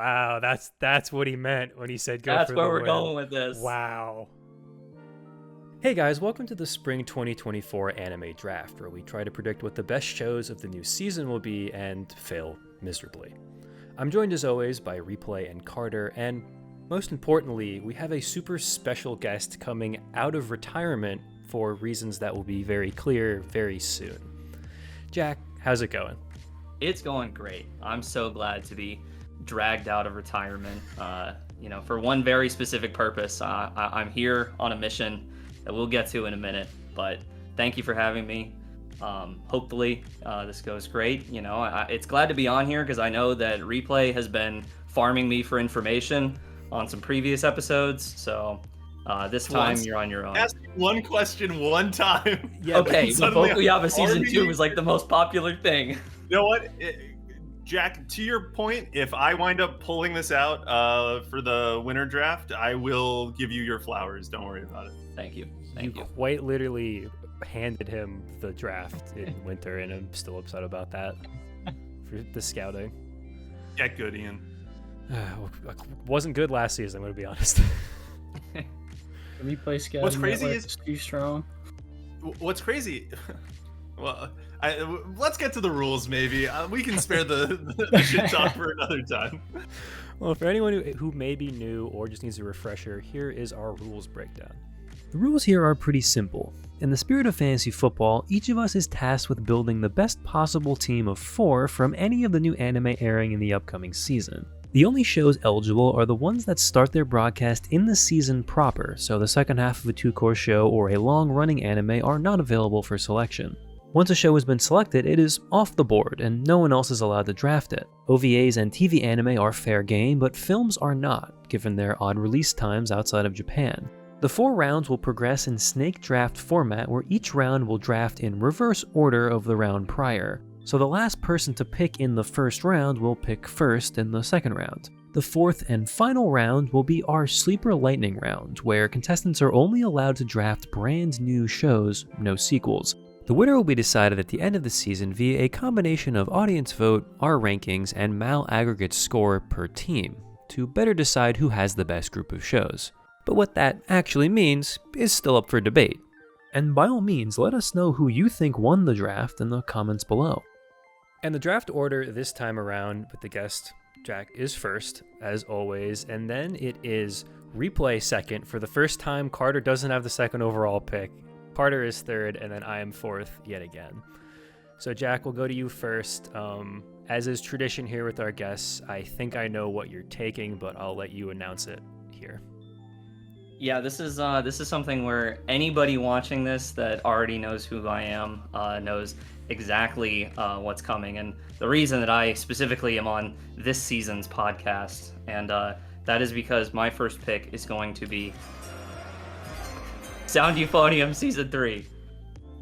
Wow, that's what he meant when he said go That's for where the we're win. going with this. Wow. Hey guys, welcome to the Spring 2024 Anime Draft, where we try to predict what the best shows of the new season will be and fail miserably. I'm joined as always by Replay and Carter, and most importantly, we have a super special guest coming out of retirement for reasons that will be very clear very soon. Jack, how's it going? It's going great. I'm so glad to be dragged out of retirement, for one very specific purpose. I'm here on a mission that we'll get to in a minute, but thank you for having me. Hopefully this goes great. It's glad to be on here because I know that Replay has been farming me for information on some previous episodes, so this time you're on your own. Ask one question one time. Yeah, okay, Mushoku Yaiba Season 2 is like the most popular thing. You know what? Jack, to your point, if I wind up pulling this out for the winter draft, I will give you your flowers. Don't worry about it. Thank you. You quite literally handed him the draft in winter, and I'm still upset about that for the scouting. Get good, Ian. Wasn't good last season, I'm going to be honest. Replay scouting. What's crazy is too strong. What's crazy? Well, let's get to the rules. Maybe we can spare the shit talk for another time. Well, for anyone who may be new or just needs a refresher, here is our rules breakdown. The rules here are pretty simple. In the spirit of fantasy football, each of us is tasked with building the best possible team of 4 from any of the new anime airing in the upcoming season. The only shows eligible are the ones that start their broadcast in the season proper, so the second half of a 2-course show or a long-running anime are not available for selection. Once a show has been selected, it is off the board, and no one else is allowed to draft it. OVAs and TV anime are fair game, but films are not, given their odd release times outside of Japan. The 4 rounds will progress in snake draft format, where each round will draft in reverse order of the round prior. So the last person to pick in the first round will pick first in the second round. The 4th and final round will be our Sleeper Lightning round, where contestants are only allowed to draft brand new shows, no sequels. The winner will be decided at the end of the season via a combination of audience vote, our rankings, and Mal aggregate score per team, to better decide who has the best group of shows. But what that actually means is still up for debate. And by all means, let us know who you think won the draft in the comments below. And the draft order this time around with the guest, Jack, is first, as always, and then it is Replay second. For the first time, Carter doesn't have the second overall pick. Carter is third, and then I am fourth yet again. So Jack, we'll go to you first. As is tradition here with our guests, I think I know what you're taking, but I'll let you announce it here. Yeah, this is something where anybody watching this that already knows who I am knows exactly what's coming, and the reason that I specifically am on this season's podcast, and that is because my first pick is going to be Sound Euphonium Season 3.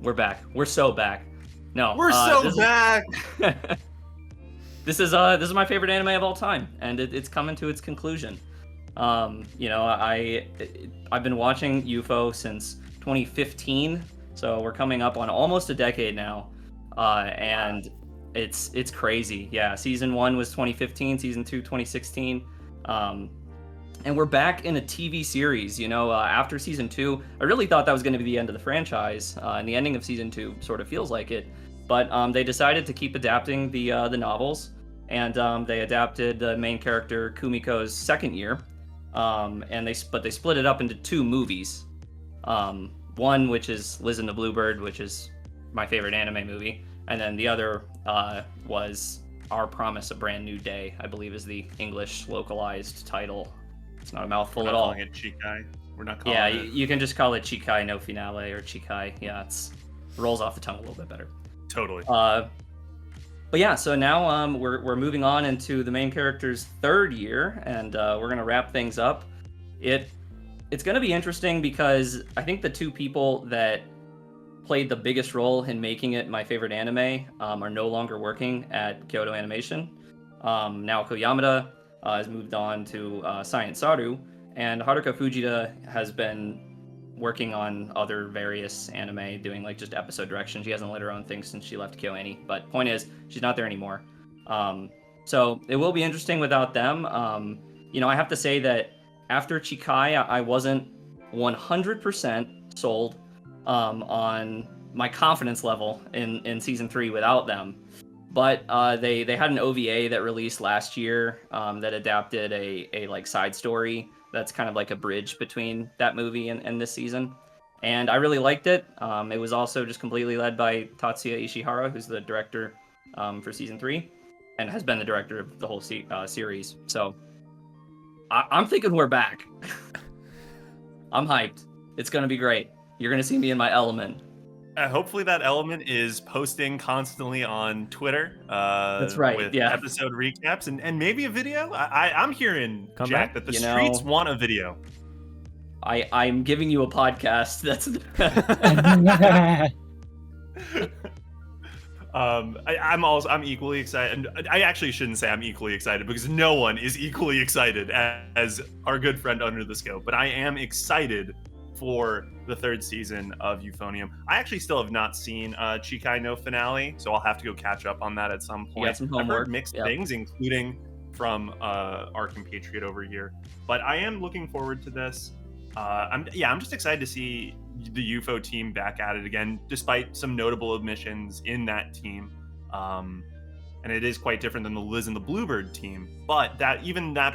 We're back. We're so back. No, we're so back. This is my favorite anime of all time, and it's coming to its conclusion. I've been watching UFO since 2015, so we're coming up on almost a decade now, and it's crazy. Yeah, season 1 was 2015, season 2 2016, and we're back in a TV series. After season 2, I really thought that was going to be the end of the franchise, and the ending of season 2 sort of feels like it. But they decided to keep adapting the novels, and they adapted the main character Kumiko's second year. And they split it up into 2 movies. One which is Liz and the Bluebird, which is my favorite anime movie, and then the other was Our Promise: A Brand New Day, I believe is the English localized title. It's not a mouthful at all. We're not calling it Chikai. We're not calling it. Yeah, you can just call it Chikai no Finale or Chikai. Yeah, it rolls off the tongue a little bit better. Totally. But yeah, so now we're moving on into the main character's 3rd year, and we're gonna wrap things up. It's gonna be interesting because I think the 2 people that played the biggest role in making it my favorite anime are no longer working at Kyoto Animation. Naoko Yamada has moved on to Science Saru, and Haruka Fujita has been working on other various anime, doing like just episode direction. She hasn't led her own thing since she left KyoAni, but point is, she's not there anymore. So it will be interesting without them. I have to say that after Chikai, I wasn't 100% sold on my confidence level in season 3 without them. But they had an OVA that released last year that adapted a like side story that's kind of like a bridge between that movie and this season. And I really liked it. It was also just completely led by Tatsuya Ishihara, who's the director for season 3 and has been the director of the whole series. So I'm thinking we're back. I'm hyped. It's going to be great. You're going to see me in my element. Hopefully that element is posting constantly on Twitter. That's right. With yeah. episode recaps and maybe a video. I'm hearing, Come Jack, back. that the streets want a video. I'm giving you a podcast. That's I'm equally excited. And I actually shouldn't say I'm equally excited because no one is equally excited as our good friend Under the Scope. But I am excited for the 3rd season of Euphonium. I actually still have not seen Chikai no finale, so I'll have to go catch up on that at some point. You got some I've homework. heard mixed things, including from our compatriot over here. But I am looking forward to this. I'm just excited to see the UFO team back at it again, despite some notable omissions in that team. And it is quite different than the Liz and the Bluebird team. But that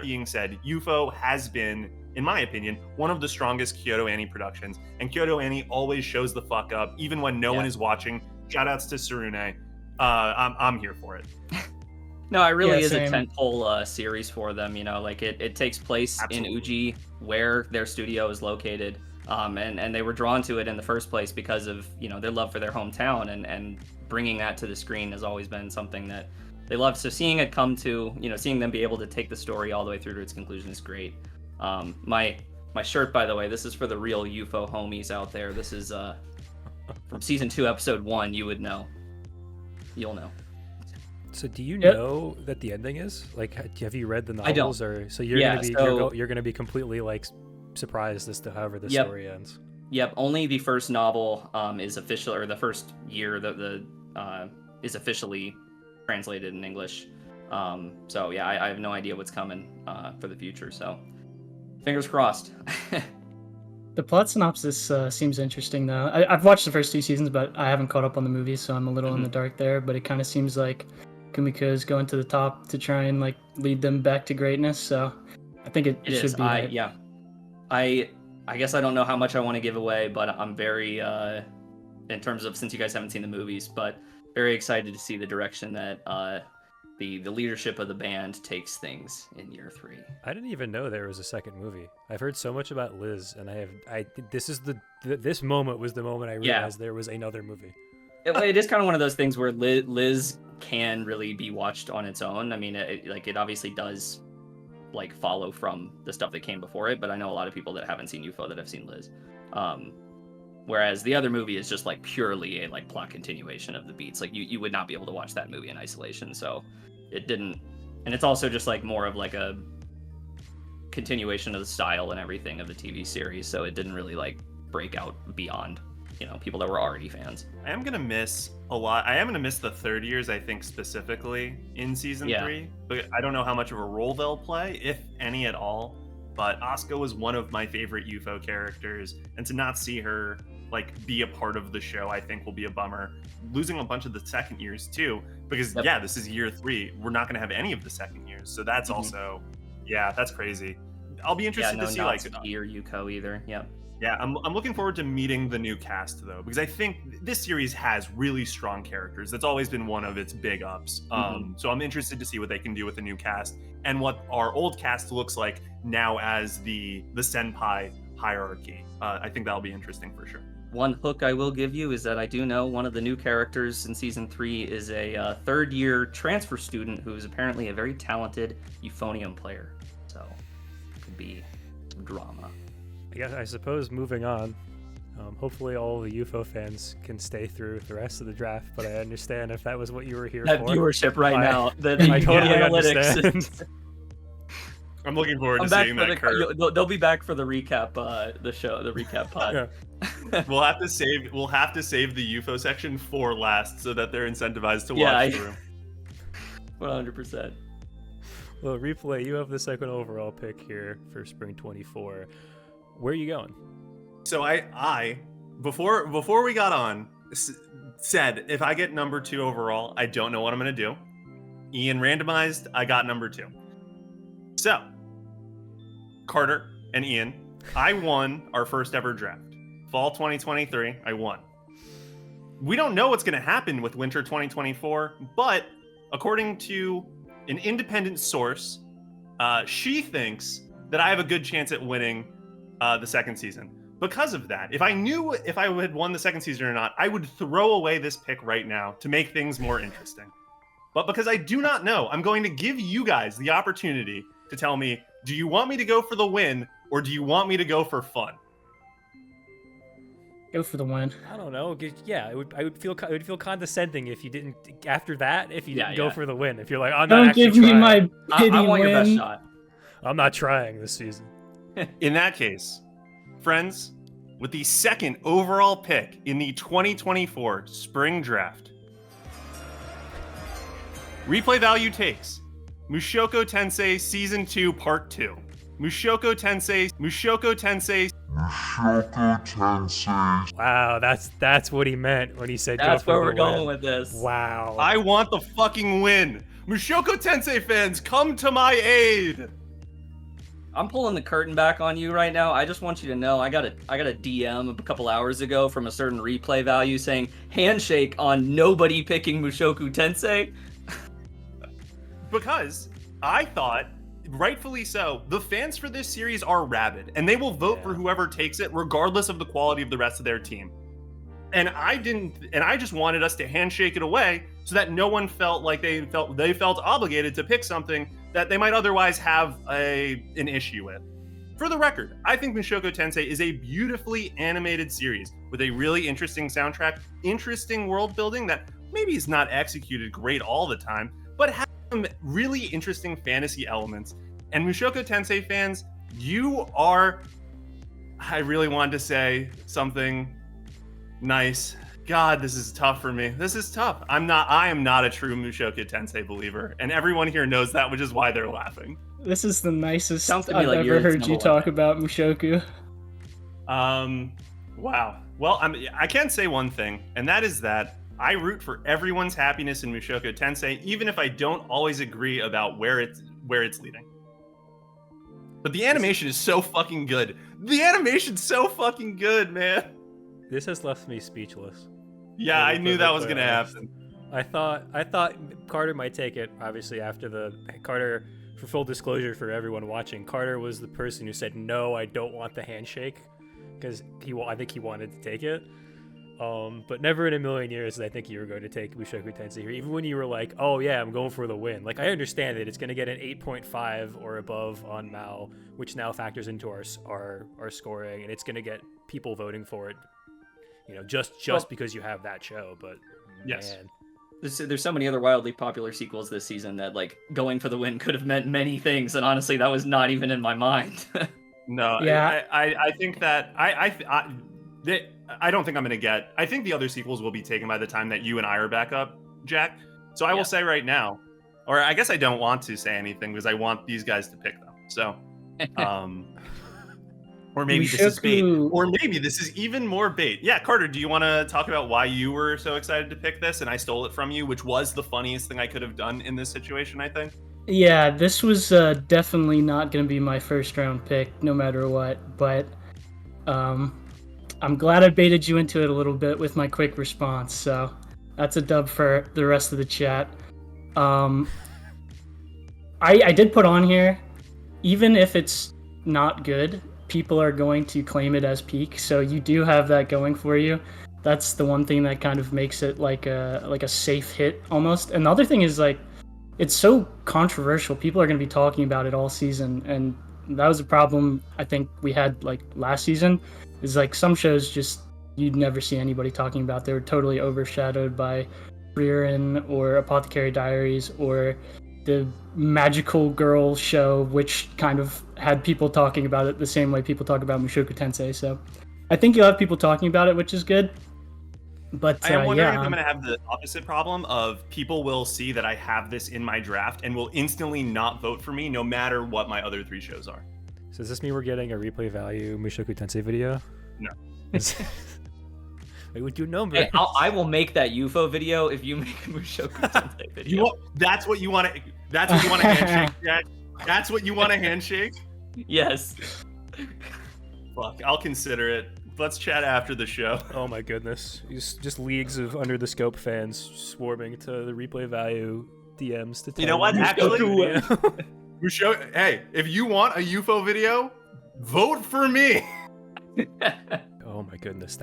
being said, UFO has been, in my opinion, one of the strongest Kyoto Annie productions. And Kyoto Annie always shows the fuck up, even when no one is watching. Shoutouts to Sarune. I'm here for it. No, it really is a tentpole series for them. It takes place in Uji, where their studio is located. And they were drawn to it in the first place because of, their love for their hometown, and bringing that to the screen has always been something that they love. So seeing it come to, seeing them be able to take the story all the way through to its conclusion is great. My shirt, by the way, this is for the real UFO homies out there. This is from season 2, episode 1. You would know. You'll know. So do you know that the ending is? Like, have you read the novels? I don't. Or so you're you're gonna be completely like surprised as to however the story ends. Yep. Only the first novel is official, or the first year the is officially translated in English. So yeah, I have no idea what's coming for the future. So fingers crossed. The plot synopsis seems interesting, though. I've watched the first 2 seasons, but I haven't caught up on the movies, so I'm a little in the dark there. But it kind of seems like Kumiko is going to the top to try and like lead them back to greatness. So I think it should be. I guess I don't know how much I want to give away, but I'm very, in terms of, since you guys haven't seen the movies, but very excited to see the direction that the leadership of the band takes things in year 3. I didn't even know there was a second movie. I've heard so much about Liz, and this moment was the moment I realized there was another movie. It is kind of one of those things where Liz can really be watched on its own. I mean, it obviously does like follow from the stuff that came before it, but I know a lot of people that haven't seen UFO that have seen Liz. Whereas the other movie is just like purely a like plot continuation of the beats. Like you would not be able to watch that movie in isolation. So it didn't, and it's also just like more of like a continuation of the style and everything of the TV series. So it didn't really like break out beyond, people that were already fans. I am gonna miss a lot. I am gonna miss the 3rd years, I think, specifically in season 3. But I don't know how much of a role they'll play, if any at all. But Asuka was one of my favorite UFO characters, and to not see her like be a part of the show, I think will be a bummer. Losing a bunch of the second years too, because this is year 3. We're not gonna have any of the second years, so that's also, that's crazy. I'll be interested to see like or Yuko either. Yeah, I'm looking forward to meeting the new cast, though, because I think this series has really strong characters. That's always been one of its big ups. So I'm interested to see what they can do with the new cast and what our old cast looks like now as the senpai hierarchy. I think that'll be interesting for sure. One hook I will give you is that I do know one of the new characters in season 3 is a 3rd-year transfer student who is apparently a very talented Euphonium player. So it could be some drama. I suppose moving on, hopefully all the UFO fans can stay through the rest of the draft, but I understand if that was what you were here for. That viewership now, I totally understand. I'm looking forward to seeing that curve. They'll be back for the recap, the recap pod. We'll have to save the UFO section for last so that they're incentivized to watch through. 100%. Well, Replay, you have the second overall pick here for Spring 24. Where are you going? So I before we got on, said if I get number 2 overall, I don't know what I'm going to do. Ian randomized, I got number 2. So, Carter and Ian, I won our first ever draft. Fall 2023, I won. We don't know what's going to happen with winter 2024, but according to an independent source, she thinks that I have a good chance at winning the second season. Because of that, if I knew if I had won the second season or not, I would throw away this pick right now to make things more interesting. But because I do not know, I'm going to give you guys the opportunity to tell me, do you want me to go for the win or do you want me to go for fun? Go for the win. I don't know. Yeah, it would feel condescending if you didn't after that. If you didn't go for the win, if you're like, I'm not Don't actually give me trying. my pity I want win. your best shot. I'm not trying this season. In that case, friends, with the second overall pick in the 2024 spring draft, Replay Value takes Mushoku Tensei Season 2 Part 2. Mushoku Tensei. Wow, that's what he meant when he said That's go for where the we're win. going with this. Wow. I want the fucking win. Mushoku Tensei fans, come to my aid. I'm pulling the curtain back on you right now. I just want you to know I got a DM a couple hours ago from a certain Replay Value saying handshake on nobody picking Mushoku Tensei. Because I thought, rightfully so, the fans for this series are rabid, and they will vote for whoever takes it, regardless of the quality of the rest of their team. And I just wanted us to handshake it away so that no one felt like they felt obligated to pick something that they might otherwise have an issue with. For the record, I think Mushoku Tensei is a beautifully animated series with a really interesting soundtrack, interesting world building that maybe is not executed great all the time, but has some really interesting fantasy elements. And Mushoku Tensei fans, I really wanted to say something nice. God, this is tough for me. This is tough. I am not a true Mushoku Tensei believer, and everyone here knows that, which is why they're laughing. This is the nicest Sounds to me I've like ever you're heard you talk about Mushoku. Wow. Well, I can say one thing, and that is that I root for everyone's happiness in Mushoku Tensei, even if I don't always agree about where it's leading. But the animation is so fucking good. The animation's so fucking good, man. This has left me speechless. Yeah, I knew that was gonna happen. I thought Carter might take it. Obviously, after Carter, for full disclosure for everyone watching, Carter was the person who said no, I don't want the handshake, because I think he wanted to take it. But never in a million years did I think you were going to take Mushoku Tensei here. Even when you were like, oh yeah, I'm going for the win. Like, I understand that it's going to get an 8.5 or above on Mao, which now factors into our scoring, and it's going to get people voting for it. You know, just because you have that show. But yes, man. There's so many other wildly popular sequels this season that, like, going for the win could have meant many things, and honestly, that was not even in my mind. No, yeah. I think that I don't think I'm gonna get. I think the other sequels will be taken by the time that you and I are back up, Jack. So I will say right now, or I guess I don't want to say anything because I want these guys to pick them. So, or maybe this is bait, or maybe this is even more bait. Yeah, Carter, do you want to talk about why you were so excited to pick this and I stole it from you, which was the funniest thing I could have done in this situation, I think? Yeah, this was definitely not going to be my first round pick, no matter what. But I'm glad I baited you into it a little bit with my quick response. So that's a dub for the rest of the chat. I did put on here, even if it's not good, people are going to claim it as peak. So you do have that going for you. That's the one thing that kind of makes it like a safe hit almost. And the other thing is, like, it's so controversial. People are going to be talking about it all season, and that was a problem I think we had like last season. Is like some shows just you'd never see anybody talking about. They were totally overshadowed by Frieren or Apothecary Diaries or the Magical Girl show, which kind of had people talking about it the same way people talk about Mushoku Tensei. So I think you'll have people talking about it, which is good. But I am wondering yeah, if I'm going to have the opposite problem of people will see that I have this in my draft and will instantly not vote for me no matter what my other 3 shows are. So does this mean we're getting a replay value Mushoku Tensei video? No. Wait, would you know? Hey, I will make that UFO video if you make a Mushoku Tensei video. That's what you want to. That's what you want to handshake, Jack. That's what you want to handshake. Yes. Fuck, I'll consider it. Let's chat after the show. Oh my goodness. Just leagues of Under the Scope fans swarming to the replay value DMs to tell You know what? Actually, Mushoku. hey, if you want a UFO video, vote for me. Oh my goodness,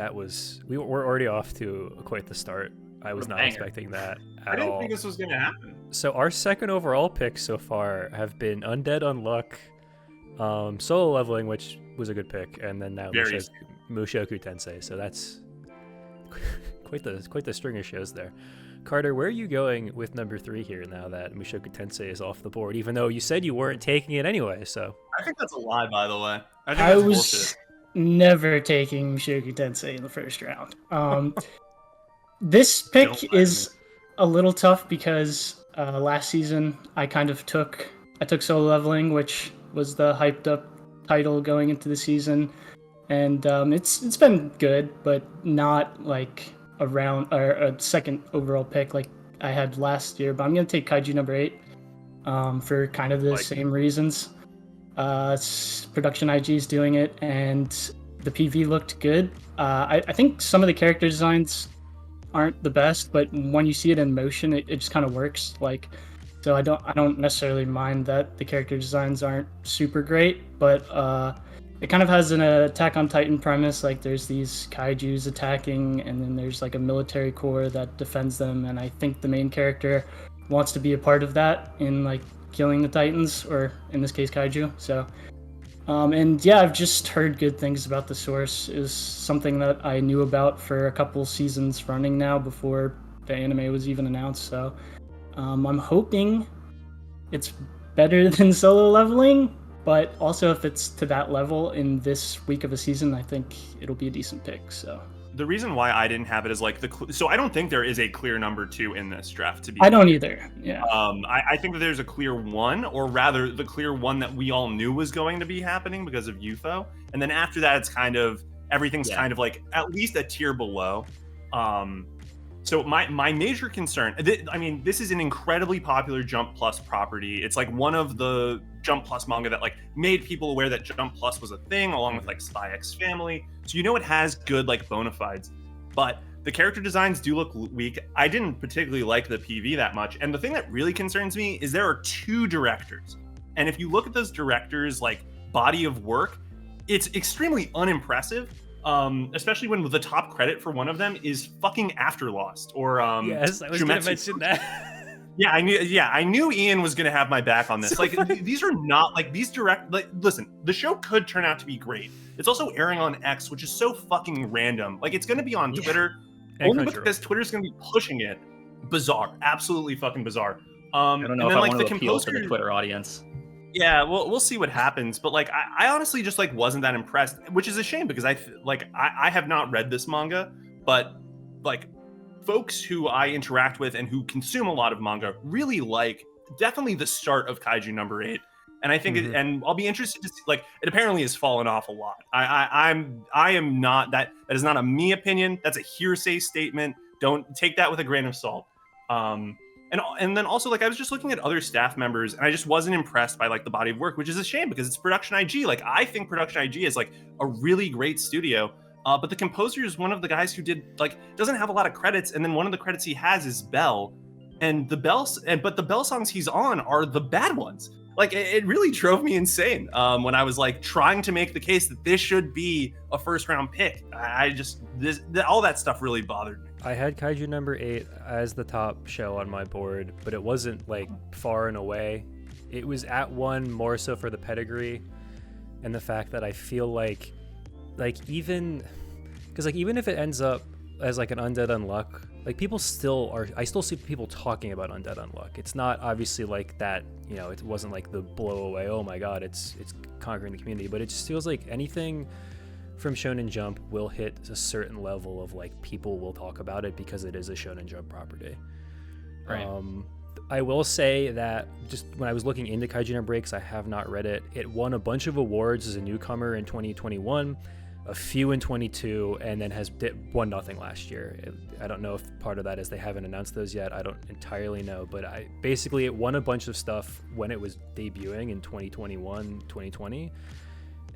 we're already off to quite the start. I was not expecting that I at didn't all. think this was gonna happen. So our second overall picks so far have been Undead Unluck, Solo Leveling, which was a good pick, and then now Mushoku Tensei. So that's quite the string of shows there. Carter, where are you going with number 3 here now that Mushoku Tensei is off the board? Even though you said you weren't taking it anyway, so I think that's a lie, by the way. I think I that's was bullshit. never taking Mushoku Tensei in the first round. This pick is a little tough because last season I took Solo Leveling, which was the hyped up title going into the season, and it's been good, but not like a second overall pick like I had last year. But I'm gonna take Kaiju No. 8 for kind of the same reasons. Production IG is doing it, and the PV looked good. I think some of the character designs aren't the best, but when you see it in motion, it just kind of works. So I don't necessarily mind that the character designs aren't super great, but it kind of has an Attack on Titan premise. Like there's these kaijus attacking, and then there's like a military corps that defends them, and I think the main character wants to be a part of that in like killing the Titans, or in this case kaiju. So and yeah, I've just heard good things about the source. Is something that I knew about for a couple seasons running now before the anime was even announced. So I'm hoping it's better than Solo Leveling, but also if it's to that level in this week of a season, I think it'll be a decent pick. So the reason why I didn't have it is like so I don't think there is a clear number 2 in this draft. To be I don't either. Yeah. I think that there's a clear 1, or rather the clear 1 that we all knew was going to be happening because of UFO, and then after that it's kind of everything's kind of like at least a tier below. So my major concern, I mean, this is an incredibly popular Jump Plus property. It's like one of the Jump Plus manga that like made people aware that Jump Plus was a thing, along with like Spy X Family. So you know it has good like bona fides, but the character designs do look weak. I didn't particularly like the PV that much, and the thing that really concerns me is there are 2 directors, and if you look at those directors' like body of work, it's extremely unimpressive. Especially when the top credit for one of them is fucking Afterlost, or yes, I was gonna mention that. I knew Ian was gonna have my back on this. Like these are not like these direct. Like, listen, the show could turn out to be great. It's also airing on X, which is so fucking random. Like it's gonna be on Twitter, only because Twitter's gonna be pushing it. Bizarre, absolutely fucking bizarre. I don't know if I want to appeal to the Twitter audience. Yeah, well, we'll see what happens. But like, I honestly just like wasn't that impressed, which is a shame because I have not read this manga, but like folks who I interact with and who consume a lot of manga really like definitely the start of Kaiju No. 8, and I think and I'll be interested to see, like it apparently has fallen off a lot. I am not that is not a me opinion. That's a hearsay statement. Don't take that with a grain of salt. And then also, like, I was just looking at other staff members, and I just wasn't impressed by, like, the body of work, which is a shame because it's Production IG. Like, I think Production IG is, like, a really great studio. But the composer is one of the guys who doesn't have a lot of credits, and then one of the credits he has is Bell. And the Bell songs he's on are the bad ones. Like, it really drove me insane when I was, like, trying to make the case that this should be a first-round pick. All that stuff really bothered me. I had Kaiju No. 8 as the top show on my board, but it wasn't like far and away. It was at 1 more so for the pedigree and the fact that I feel like even if it ends up as like an Undead Unluck, like I still see people talking about Undead Unluck. It's not obviously like that, you know, it wasn't like the blow away, oh my god, it's conquering the community, but it just feels like anything from Shonen Jump will hit a certain level of like people will talk about it because it is a Shonen Jump property. Right. I will say that just when I was looking into Kaiju No Breaks, I have not read it. It won a bunch of awards as a newcomer in 2021, a few in 22, and then has won nothing last year. I don't know if part of that is they haven't announced those yet. I don't entirely know, but basically it won a bunch of stuff when it was debuting in 2021, 2020,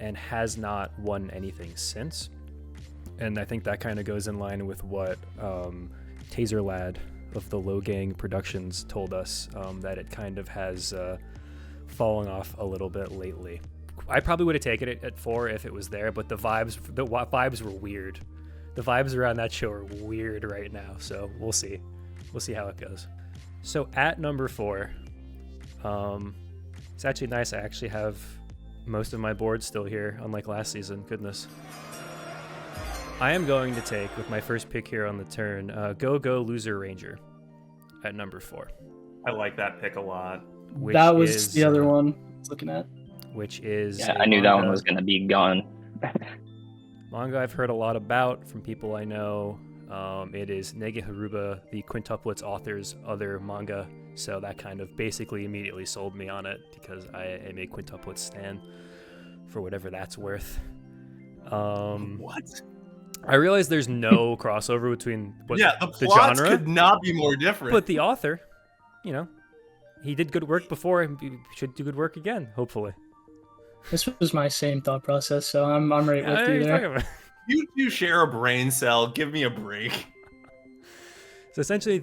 and has not won anything since. And I think that kind of goes in line with what Taser Lad of the Low Gang Productions told us, that it kind of has fallen off a little bit lately. I probably would have taken it at 4 if it was there, but the vibes were weird. The vibes around that show are weird right now, so we'll see how it goes. So at number 4, it's actually nice. I actually have most of my boards still here, unlike last season. Goodness. I am going to take, with my first pick here on the turn, Go Go Loser Ranger at number 4. I like that pick a lot. That was the other one I was looking at. Which is I knew that one was going to be gone. Manga I've heard a lot about from people I know. It is Nege Haruba, the quintuplets author's other manga, so that kind of basically immediately sold me on it because I am a quintuplets stan for whatever that's worth. What? I realize there's no crossover between the the plots genre could not be more different. but the author, he did good work before and he should do good work again, hopefully. This was my same thought process, so I'm right with you there. You two share a brain cell. Give me a break. So essentially,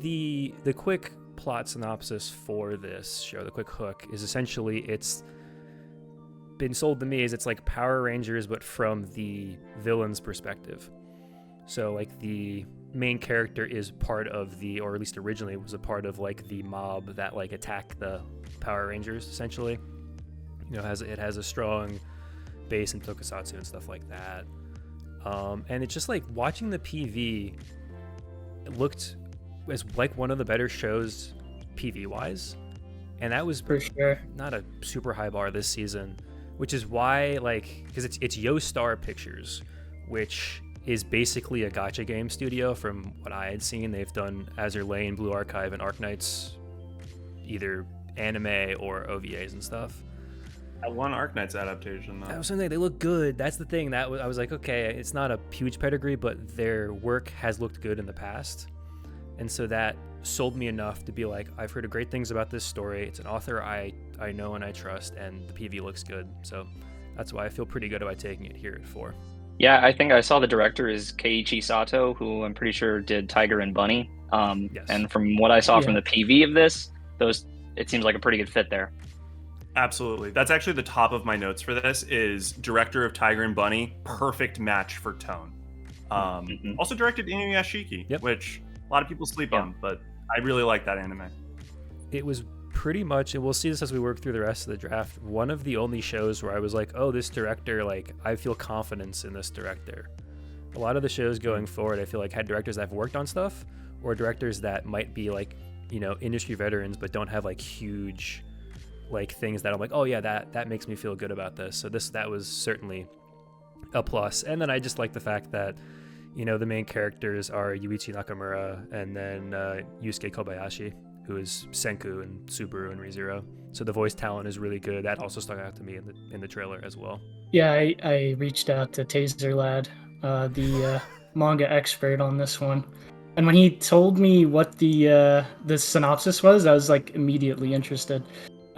the quick plot synopsis for this show, the quick hook, is essentially it's been sold to me as it's like Power Rangers, but from the villain's perspective. So like the main character is part of or at least originally was a part of like the mob that like attacked the Power Rangers, essentially. It has a strong base in tokusatsu and stuff like that. And it's just like watching the PV, it looked as like one of the better shows PV wise. And that was for sure not a super high bar this season, which is why because it's Yo-Star Pictures, which is basically a gacha game studio from what I had seen. They've done Azure Lane, Blue Archive, and Arknights, either anime or OVAs and stuff. That one Arknights adaptation, though. That was something. They look good. That's the thing. I was like, okay, it's not a huge pedigree, but their work has looked good in the past. And so that sold me enough to be like, I've heard great things about this story. It's an author I know and I trust, and the PV looks good. So that's why I feel pretty good about taking it here at 4. Yeah, I think I saw the director is Keiichi Sato, who I'm pretty sure did Tiger and Bunny. Yes. And from what I saw from the PV of this, it seems like a pretty good fit there. Absolutely. That's actually the top of my notes for this is director of Tiger and Bunny, perfect match for tone. Also directed Inuyashiki, which a lot of people sleep on, but I really like that anime. It was pretty much, and we'll see this as we work through the rest of the draft, one of the only shows where I was like, oh, this director, like, I feel confidence in this director. A lot of the shows going forward, I feel like had directors that have worked on stuff, or directors that might be like, industry veterans, but don't have like huge like things that I'm like, oh yeah, that makes me feel good about this. So that was certainly a plus. And then I just like the fact that, the main characters are Yuichi Nakamura and then Yusuke Kobayashi, who is Senku and Subaru and ReZero. So the voice talent is really good. That also stuck out to me in the trailer as well. Yeah, I reached out to Taser Lad, the manga expert on this one. And when he told me what the synopsis was, I was like immediately interested.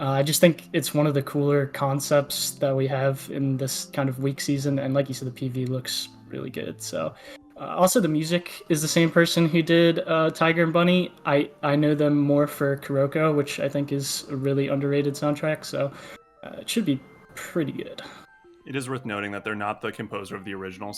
I just think it's one of the cooler concepts that we have in this kind of weak season, and like you said, the PV looks really good. So, also the music is the same person who did Tiger and Bunny. I know them more for Kuroko, which I think is a really underrated soundtrack. So, it should be pretty good. It is worth noting that they're not the composer of the original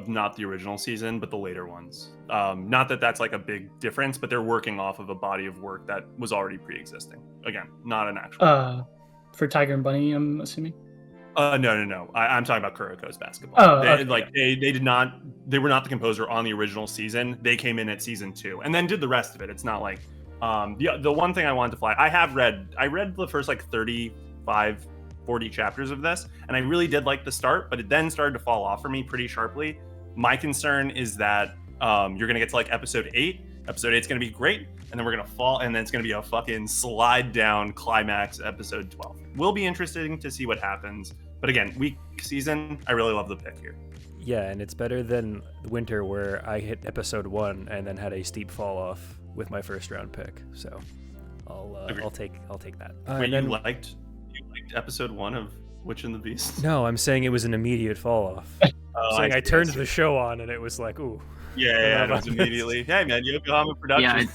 not the original season, but the later ones. Not that that's like a big difference, but they're working off of a body of work that was already pre-existing. Again, not an actual. For Tiger and Bunny, I'm assuming. No. I'm talking about Kuroko's basketball. Oh, they, okay. they did not. They were not the composer on the original season. They came in at season 2 and then did the rest of it. It's not like the one thing I wanted to flag. I read the first like 35, 40 chapters of this, and I really did like the start, but it then started to fall off for me pretty sharply. My concern is that you're gonna get to like episode 8. Episode 8's gonna be great, and then we're gonna fall, and then it's gonna be a fucking slide down climax episode 12. Will be interesting to see what happens. But again, week season, I really love the pick here. Yeah, and it's better than Winter, where I hit episode 1 and then had a steep fall off with my first round pick. So I'll take that. Wait, you liked episode 1 of Witch and the Beast? No, I'm saying it was an immediate fall off. I turned the show on and it was like, ooh. Yeah, it was immediately. Hey man, Yokohama Production.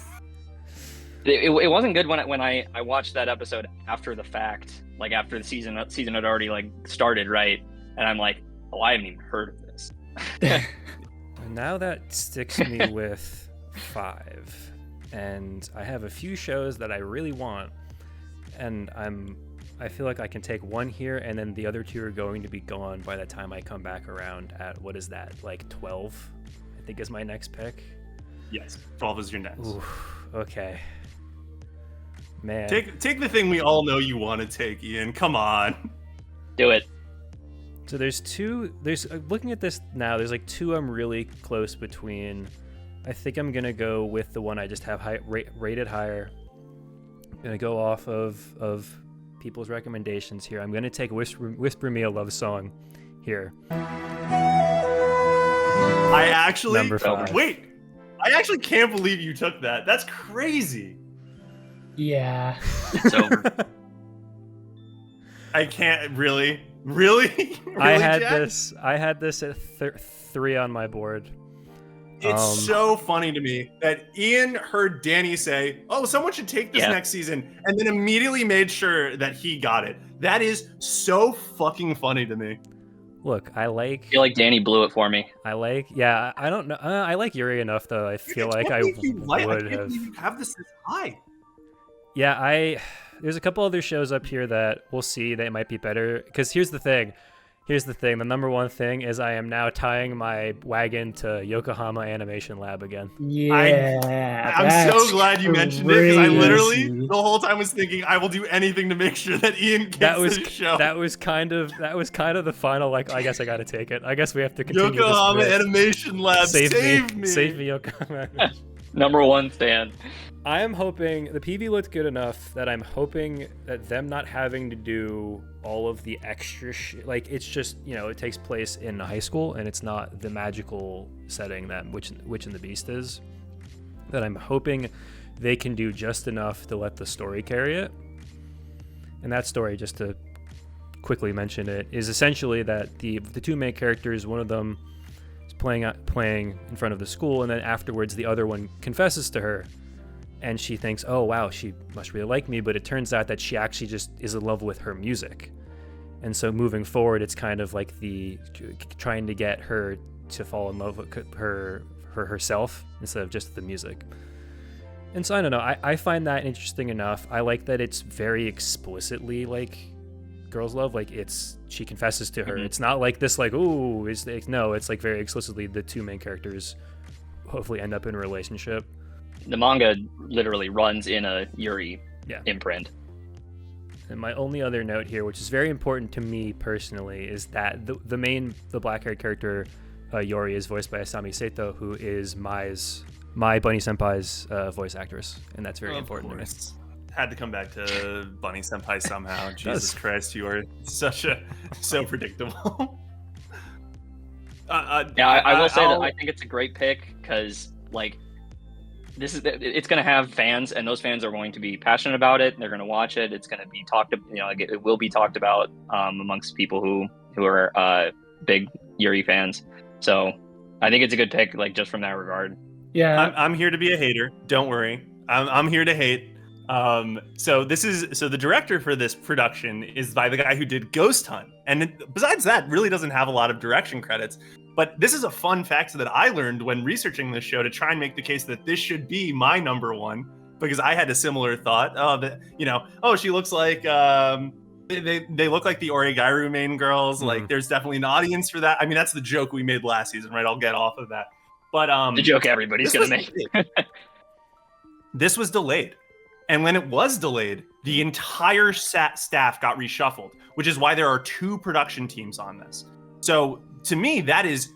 Yeah, it wasn't good when I watched that episode after the fact, like after the season had already like started, right? And I'm like, oh, I haven't even heard of this. And now that sticks me with 5, and I have a few shows that I really want, and I feel like I can take one here, and then the other 2 are going to be gone by the time I come back around at, what is that, like 12? I think is my next pick. Yes, 12 is your next. Ooh, okay. Man. Take the thing we all know you want to take, Ian. Come on. Do it. So there's looking at this now, there's like 2 I'm really close between. I think I'm going to go with the one I just have rated higher. I'm going to go off of people's recommendations here. I'm going to take Whisper Me a Love Song here. I actually Number 5. Wait. I actually can't believe you took that. That's crazy. Yeah. It's over. I can't really. Really, I had Jack? this at 3 on my board. It's so funny to me that Ian heard Danny say, "Oh, someone should take this next season," and then immediately made sure that he got it. That is so fucking funny to me. Look, I feel like Danny blew it for me. I don't know. I like Yuri enough, though. I feel like I would have. You have this high. Yeah, there's a couple other shows up here that we'll see that might be better. Because here's the thing. The number one thing is I am now tying my wagon to Yokohama Animation Lab again. Yeah. I'm so glad you mentioned it, because I literally the whole time was thinking I will do anything to make sure that Ian gets this show. That was kind of the final, like, I guess I gotta take it. I guess we have to continue. Yokohama this Animation Lab, save me. Save me, Yokohama Animation. Number 1 stand. I am hoping the PV looked good enough that I'm hoping that them not having to do all of the extra like, it's just, it takes place in high school and it's not the magical setting that Witch and the Beast is, that I'm hoping they can do just enough to let the story carry it. And that story, just to quickly mention it, is essentially that the 2 main characters, one of them is playing in front of the school, and then afterwards the other one confesses to her. And she thinks, oh, wow, she must really like me. But it turns out that she actually just is in love with her music. And so moving forward, it's kind of like the trying to get her to fall in love with herself instead of just the music. And so I don't know. I find that interesting enough. I like that it's very explicitly like girls' love. Like, she confesses to her. Mm-hmm. It's not like this, like, ooh, no, it's like very explicitly the 2 main characters hopefully end up in a relationship. The manga literally runs in a Yuri imprint. And my only other note here, which is very important to me personally, is that the black-haired character, Yuri, is voiced by Asami Sato, who is my Bunny Senpai's voice actress, and that's very important to me. Had to come back to Bunny Senpai somehow. Jesus Christ, you are so predictable. I will say that I think it's a great pick because, like, it's going to have fans, and those fans are going to be passionate about it. They're going to watch it. It's going to be it will be talked about amongst people who are big Yuri fans. So I think it's a good pick, like, just from that regard. Yeah, I'm here to be a hater. Don't worry, I'm here to hate. So the director for this production is by the guy who did Ghost Hunt, and besides that, really doesn't have a lot of direction credits. But this is a fun fact that I learned when researching this show to try and make the case that this should be my number 1, because I had a similar thought. She looks like they look like the Origairu main girls. Mm-hmm. Like, there's definitely an audience for that. I mean, that's the joke we made last season, right? I'll get off of that. But the joke everybody's gonna make. This was delayed. And when it was delayed, the entire staff got reshuffled, which is why there are 2 production teams on this. So to me, that is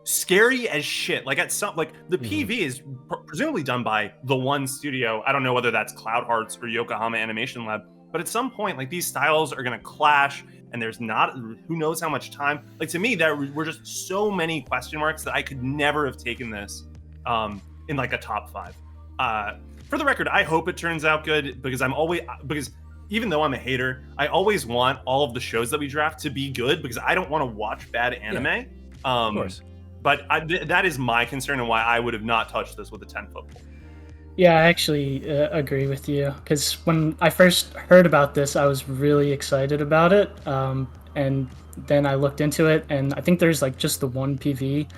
scary as shit. Like the PV is presumably done by the one studio. I don't know whether that's Cloud Hearts or Yokohama Animation Lab, but at some point, like, these styles are going to clash, and there's not who knows how much time. Like, to me, there were just so many question marks that I could never have taken this in like a top 5. For the record, I hope it turns out good, because even though I'm a hater, I always want all of the shows that we draft to be good, because I don't want to watch bad anime. Yeah, of course. But that is my concern, and why I would have not touched this with a 10-foot pole. Yeah, I actually agree with you, because when I first heard about this, I was really excited about it, and then I looked into it, and I think there's like just the one PV,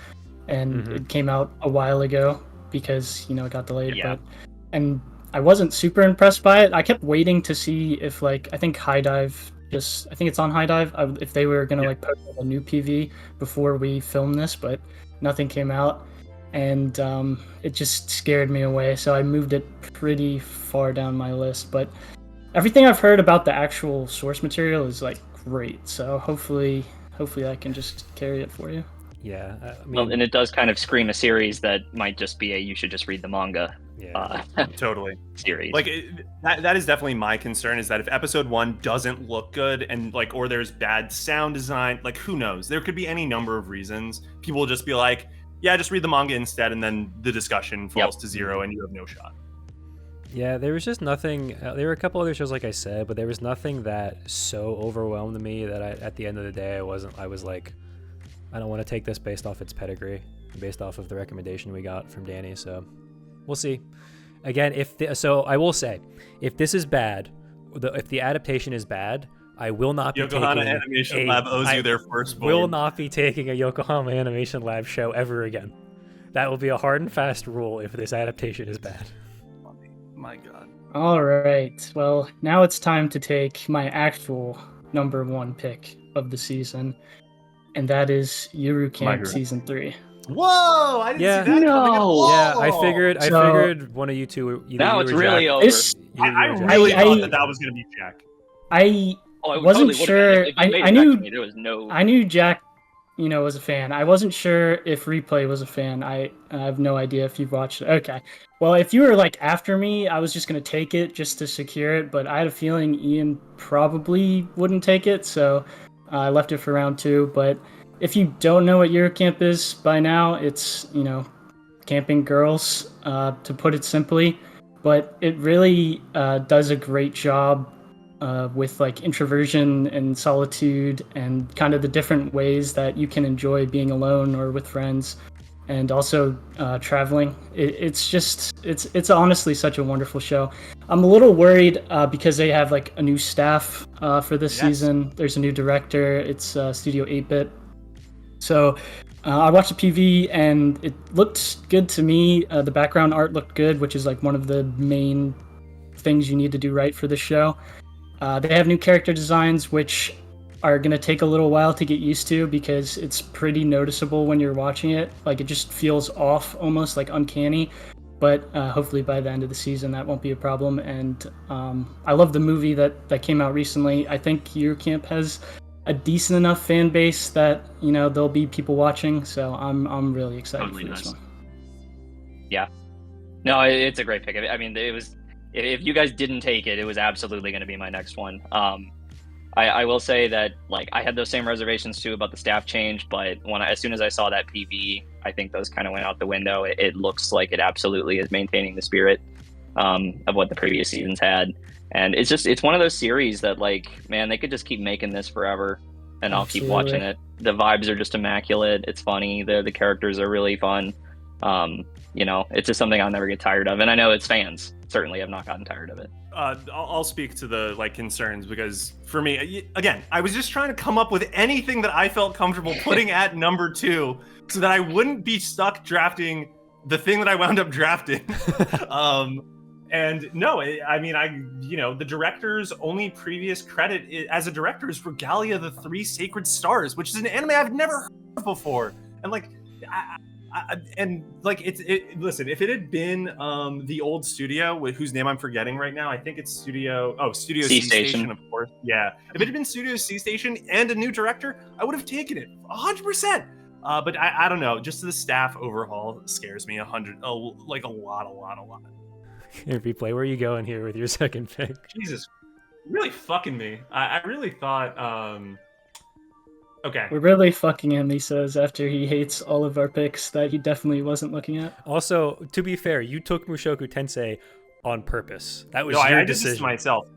and it came out a while ago because it got delayed. Yeah. And I wasn't super impressed by it. I kept waiting to see if, like, I think High Dive I think it's on High Dive, if they were gonna like post a new PV before we filmed this, but nothing came out. And it just scared me away, so I moved it pretty far down my list. But everything I've heard about the actual source material is like great, so hopefully I can just carry it for you. Yeah, I mean, Well, and it does kind of scream a series that might just be you should just read the manga Totally. series. Like, that is definitely my concern, is that if episode 1 doesn't look good, and like, or there's bad sound design, like, who knows? There could be any number of reasons. People will just be like, yeah, just read the manga instead, and then the discussion falls to zero and you have no shot. Yeah, there was just nothing. There were a couple other shows, like I said, but there was nothing that so overwhelmed me that at the end of the day, I was like, I don't want to take this based off its pedigree, based off of the recommendation we got from Danny. So we'll see. Again, so I will say, if this is bad, if the adaptation is bad, I will not be Yokohama Animation Lab owes you their first will not be taking a Yokohama Animation Lab show ever again. That will be a hard and fast rule if this adaptation is bad. My God. All right. Well, now it's time to take my actual number 1 pick of the season, and that is Yuru Camp Season 3. Whoa! I didn't see that coming at all. Yeah, I figured one of you two. Now it's really Jack, over. I really thought that was going to be Jack. I Oh, it wasn't totally sure. If you made I it knew back to me, there was no. I knew Jack, was a fan. I wasn't sure if Replay was a fan. I have no idea if you've watched it. Okay. Well, if you were like after me, I was just gonna take it just to secure it. But I had a feeling Ian probably wouldn't take it, so I left it for round 2. But if you don't know what Eurocamp is by now, it's camping girls, to put it simply. But it really does a great job with like introversion and solitude and kind of the different ways that you can enjoy being alone or with friends, and also traveling. It's honestly such a wonderful show. I'm a little worried because they have like a new staff for this season. There's a new director. It's Studio 8-Bit. So I watched the PV and it looked good to me. The background art looked good, which is like one of the main things you need to do right for this show. They have new character designs, which are going to take a little while to get used to because it's pretty noticeable when you're watching it. Like, it just feels off, almost like uncanny. But hopefully by the end of the season, that won't be a problem. And I love the movie that came out recently. I think Eurocamp has a decent enough fan base that, there'll be people watching. So I'm really excited for this one. Yeah. No, it's a great pick. I mean, it was... If you guys didn't take it, it was absolutely going to be my next one. I will say that, like, I had those same reservations too about the staff change, but as soon as I saw that PV, I think those kind of went out the window. It looks like it absolutely is maintaining the spirit of what the previous seasons had, and it's one of those series that, like, man, they could just keep making this forever, and I'll keep watching it. The vibes are just immaculate. It's funny. The characters are really fun. It's just something I'll never get tired of, and I know its fans certainly have not gotten tired of it. I'll speak to the concerns, because for me, again, I was just trying to come up with anything that I felt comfortable putting at number 2 so that I wouldn't be stuck drafting the thing that I wound up drafting. And no, I mean, the director's only previous credit as a director is Regalia the 3 Sacred Stars, which is an anime I've never heard of before. And like, and like listen, if it had been the old studio whose name I'm forgetting right now, I think it's Studio C Station, of course. Yeah, if it had been Studio C Station and a new director, I would have taken it 100%. But I don't know, just the staff overhaul scares me a lot. Replay, where are you going here with your second pick? Jesus, really fucking me. I really thought okay. We're really fucking him, he says, after he hates all of our picks that he definitely wasn't looking at. Also, to be fair, you took Mushoku Tensei on purpose. That was your decision. I did this to myself.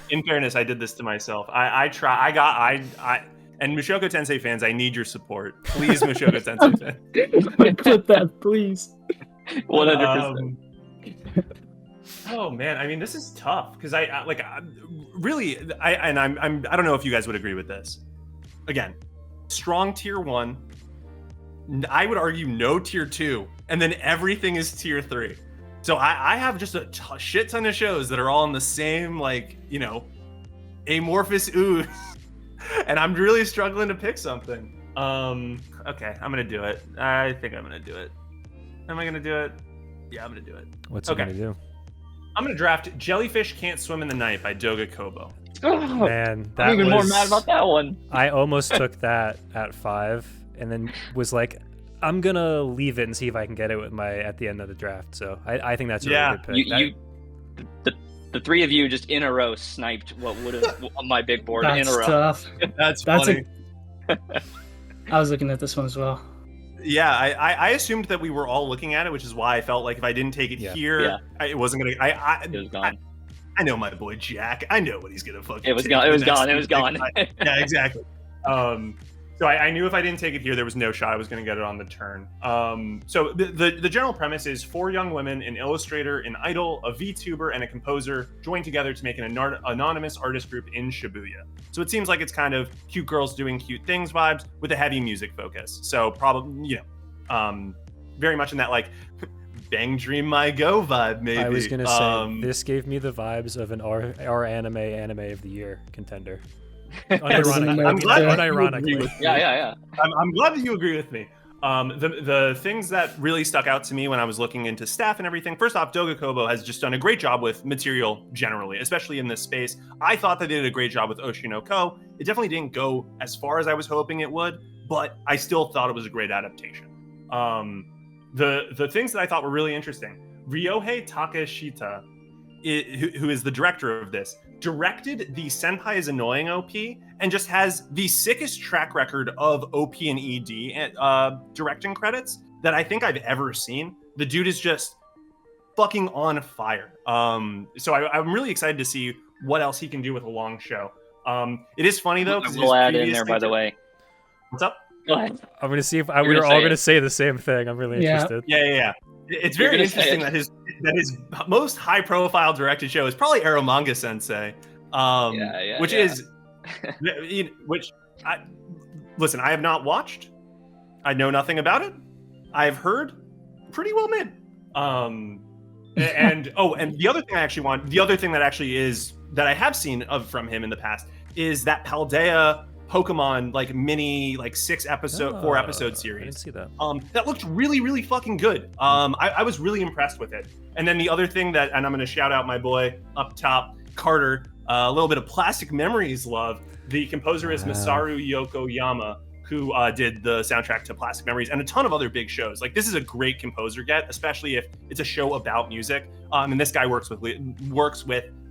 In fairness, I did this to myself. And Mushoku Tensei fans, I need your support. Please, Mushoku Tensei fans. Clip that, please. 100%. Oh man, I mean, this is tough because I don't know if you guys would agree with this. Again, strong tier 1. I would argue no tier 2, and then everything is tier 3. So I have just a shit ton of shows that are all in the same, like, you know, amorphous ooze, and I'm really struggling to pick something. Okay, I'm gonna do it. I think I'm gonna do it. Am I gonna do it? Yeah, I'm gonna do it. What's it gonna do? I'm gonna draft Jellyfish Can't Swim in the Night by Doga Kobo. Man, I'm even more mad about that one. I almost took that at 5, and then was like, I'm gonna leave it and see if I can get it with at the end of the draft. So I think that's a really good pick. The three of you just in a row sniped what would have on my big board That's in a row. Tough. That's funny. I was looking at this one as well. Yeah, I assumed that we were all looking at it, which is why I felt like if I didn't take it here, it wasn't gonna. It was gone. I know my boy Jack. I know what he's gonna fucking. It was gone. It was gone. It was gone. Yeah, exactly. So I knew if I didn't take it here, there was no shot I was going to get it on the turn. So the general premise is 4 young women, an illustrator, an idol, a VTuber, and a composer join together to make an anonymous artist group in Shibuya. So it seems like it's kind of cute girls doing cute things vibes with a heavy music focus. So probably, very much in that like Bang Dream My Go vibe, maybe. I was going to say, this gave me the vibes of an our anime of the year contender. Unironically. Yeah. I'm glad that you agree with me. The things that really stuck out to me when I was looking into staff and everything, first off, Doga Kobo has just done a great job with material generally, especially in this space. I thought that they did a great job with Oshi no Ko. It definitely didn't go as far as I was hoping it would, but I still thought it was a great adaptation. The things that I thought were really interesting, Ryohei Takeshita, who is the director of this, directed the Senpai is Annoying OP and just has the sickest track record of OP and ED directing credits that I think I've ever seen. The dude is just fucking on fire. So I'm really excited to see what else he can do with a long show. It is funny though. We'll add in there, by the way. What's up? Go ahead. I'm going to see if we were all going to say the same thing. I'm really interested. Yeah. It's very interesting that his most high profile directed show is probably Eromanga Sensei. Listen, I have not watched. I know nothing about it. I've heard pretty well made. And the other thing that I have seen from him in the past is that Paldea Pokemon mini 4 episode series. I didn't see that. That looked really, really fucking good. I was really impressed with it. And then the other thing and I'm going to shout out my boy up top, Carter, a little bit of Plastic Memories love. The composer is Masaru Yokoyama, who did the soundtrack to Plastic Memories and a ton of other big shows. This is a great composer get, especially if it's a show about music. And this guy works with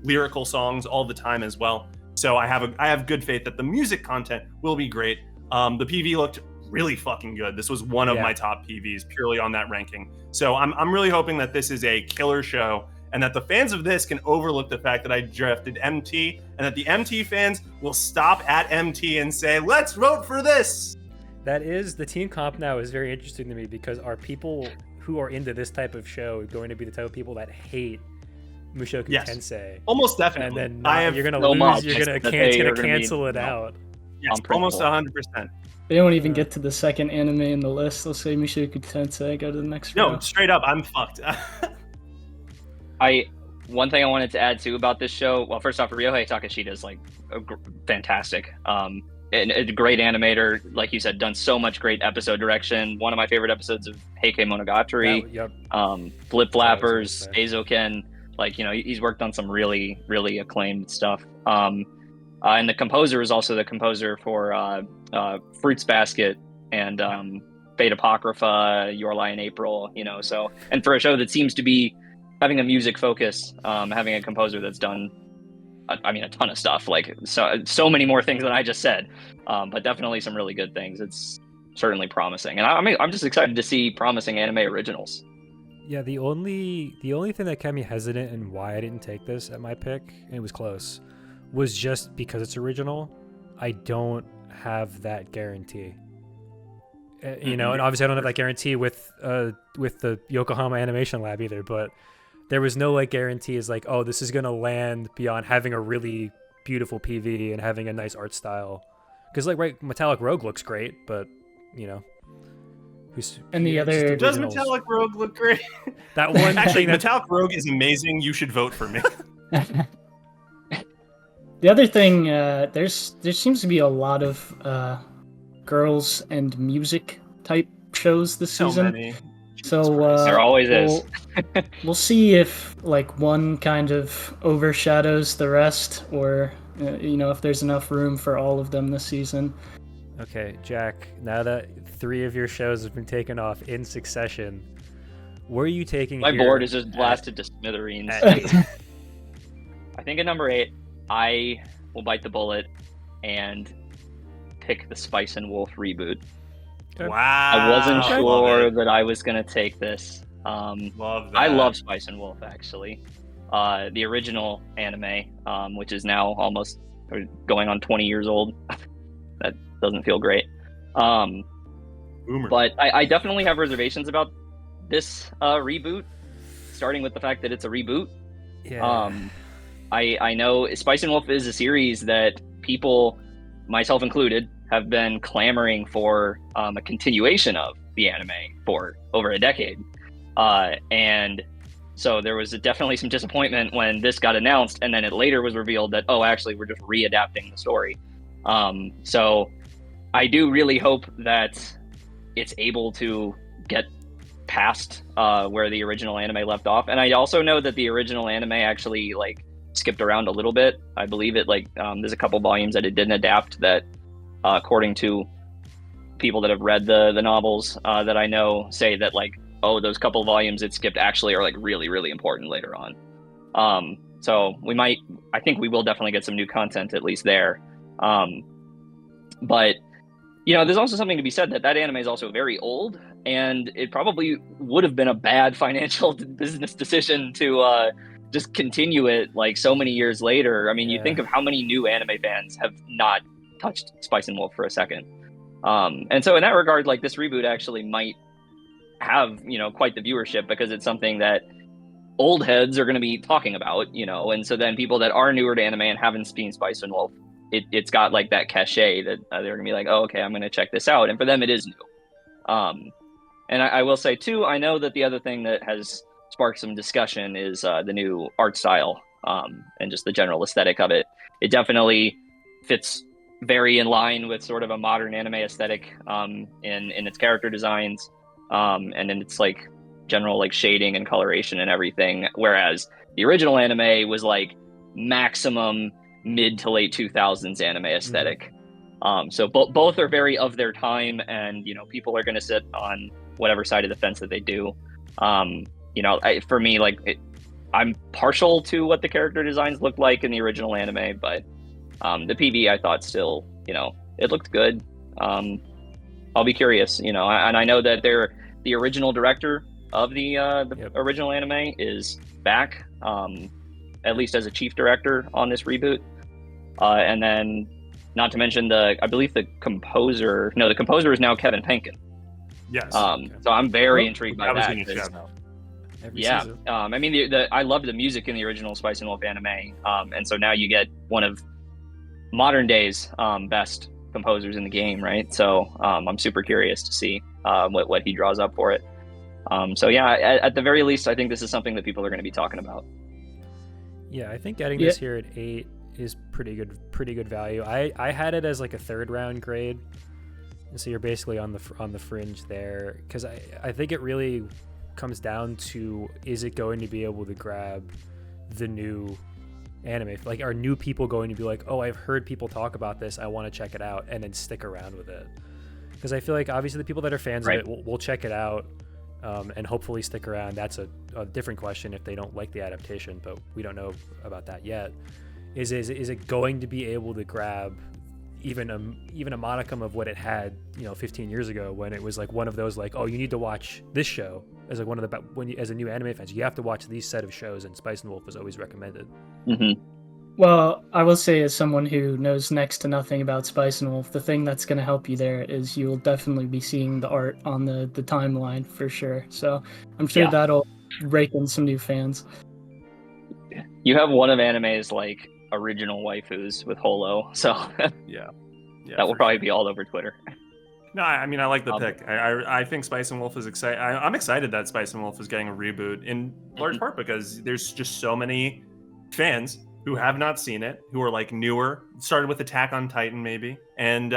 lyrical songs all the time as well. So I have good faith that the music content will be great. The PV looked really fucking good. This was one of my top PVs purely on that ranking. So I'm really hoping that this is a killer show and that the fans of this can overlook the fact that I drafted MT and that the MT fans will stop at MT and say, let's vote for this. That is, the team comp now is very interesting to me because are people who are into this type of show going to be the type of people that hate Mushoku Tensei? Almost definitely. And then you're going to lose, you're going to cancel it out. Yes, almost 100%. They won't even get to the second anime in the list. They'll say Mushoku Tensei, go to the next round. No, straight up, I'm fucked. One thing I wanted to add too about this show. Well, first off, Ryohei Takeshita is fantastic. a great animator, like you said, done so much great episode direction. One of my favorite episodes of Heike Monogatari, Yep. Flip Flappers, That's what I was Eizouken. Like, he's worked on some really, really acclaimed stuff. And the composer is also the composer for Fruits Basket and Fate Apocrypha, Your Lie in April, so, and for a show that seems to be having a music focus, having a composer that's done, a ton of stuff, like so many more things than I just said, but definitely some really good things. It's certainly promising, and I'm just excited to see promising anime originals. Yeah, the only thing that kept me hesitant and why I didn't take this at my pick, and it was close, was just because it's original. I don't have that guarantee. And obviously I don't have that guarantee with the Yokohama Animation Lab either, but there was no guarantee is oh, this is going to land beyond having a really beautiful PV and having a nice art style. Because Metallic Rogue looks great, but And the other does Metallic Rogue look great? That one actually, Metallic Rogue is amazing. You should vote for me. The other thing, there seems to be a lot of girls and music type shows this season. Many. So there always is. We'll see if one kind of overshadows the rest, or if there's enough room for all of them this season. Okay, Jack, now that 3 of your shows have been taken off in succession, where are you taking my here board is just blasted to smithereens. at I think at number 8 I will bite the bullet and pick the Spice and Wolf reboot. Okay. Wow. I wasn't I sure love that I was going to take this. Love that. I love Spice and Wolf, actually. The original anime, which is now almost going on 20 years old. That doesn't feel great. Boomer. But I definitely have reservations about this reboot, starting with the fact that it's a reboot. Yeah. I know Spice and Wolf is a series that people, myself included, have been clamoring for a continuation of the anime for over a decade. And so there was definitely some disappointment when this got announced, and then it later was revealed that, oh, actually, we're just readapting the story. So I do really hope that it's able to get past where the original anime left off. And I also know that the original anime actually skipped around a little bit. I believe it there's a couple volumes that it didn't adapt that, according to people that have read the novels that I know, say that those couple volumes it skipped actually are really, really important later on. So I think we will definitely get some new content, at least there. But there's also something to be said that anime is also very old, and it probably would have been a bad financial business decision to just continue it so many years later. I mean, You think of how many new anime fans have not touched Spice and Wolf for a second. And so in that regard, this reboot actually might have, quite the viewership, because it's something that old heads are going to be talking about, and so then people that are newer to anime and haven't seen Spice and Wolf, it's got that cachet that they're going to be oh, okay, I'm going to check this out. And for them, it is new. And I will say too, I know that the other thing that has sparked some discussion is the new art style, and just the general aesthetic of it. It definitely fits very in line with sort of a modern anime aesthetic, in its character designs, and in its general shading and coloration and everything. Whereas the original anime was maximum mid to late 2000s anime aesthetic. So both are very of their time, and people are going to sit on whatever side of the fence that they do. For me, I'm partial to what the character designs looked like in the original anime, but the PV I thought still, it looked good. I'll be curious, and I know that the original director of the original anime is back, at least as a chief director on this reboot. And then, not to mention I believe the composer is now Kevin Penkin. Yes. So I'm very intrigued by that. Season. I mean, I loved the music in the original Spice and Wolf anime, and so now you get one of modern day's best composers in the game, right? So I'm super curious to see what he draws up for it. So yeah, at the very least, I think this is something that people are going to be talking about. Yeah, I think getting this here at 8 is pretty good value. I had it as like a 3rd round grade, and so you're basically on the fringe there, because I think it really comes down to, is it going to be able to grab the new anime? Like, are new people going to be like, oh, I've heard people talk about this, I want to check it out, and then stick around with it? Because I feel like obviously the people that are fans of it will check it out, and hopefully stick around. That's a different question if they don't like the adaptation, but we don't know about that yet. Is it going to be able to grab even a modicum of what it had, 15 years ago, when it was like one of those like, oh, you need to watch this show as like one of the, as a new anime fan, you have to watch these set of shows, and Spice and Wolf was always recommended. Mm-hmm. Well, I will say, as someone who knows next to nothing about Spice and Wolf, the thing that's going to help you there is you will definitely be seeing the art on the timeline for sure. So I'm sure that'll rake in some new fans. You have one of anime's like original waifus with Holo, so yeah, that will probably be all over Twitter. No, I mean, I like the pick. I think Spice and Wolf is exciting. I'm excited that Spice and Wolf is getting a reboot, in large part because there's just so many fans who have not seen it, who are like newer, started with Attack on Titan maybe, and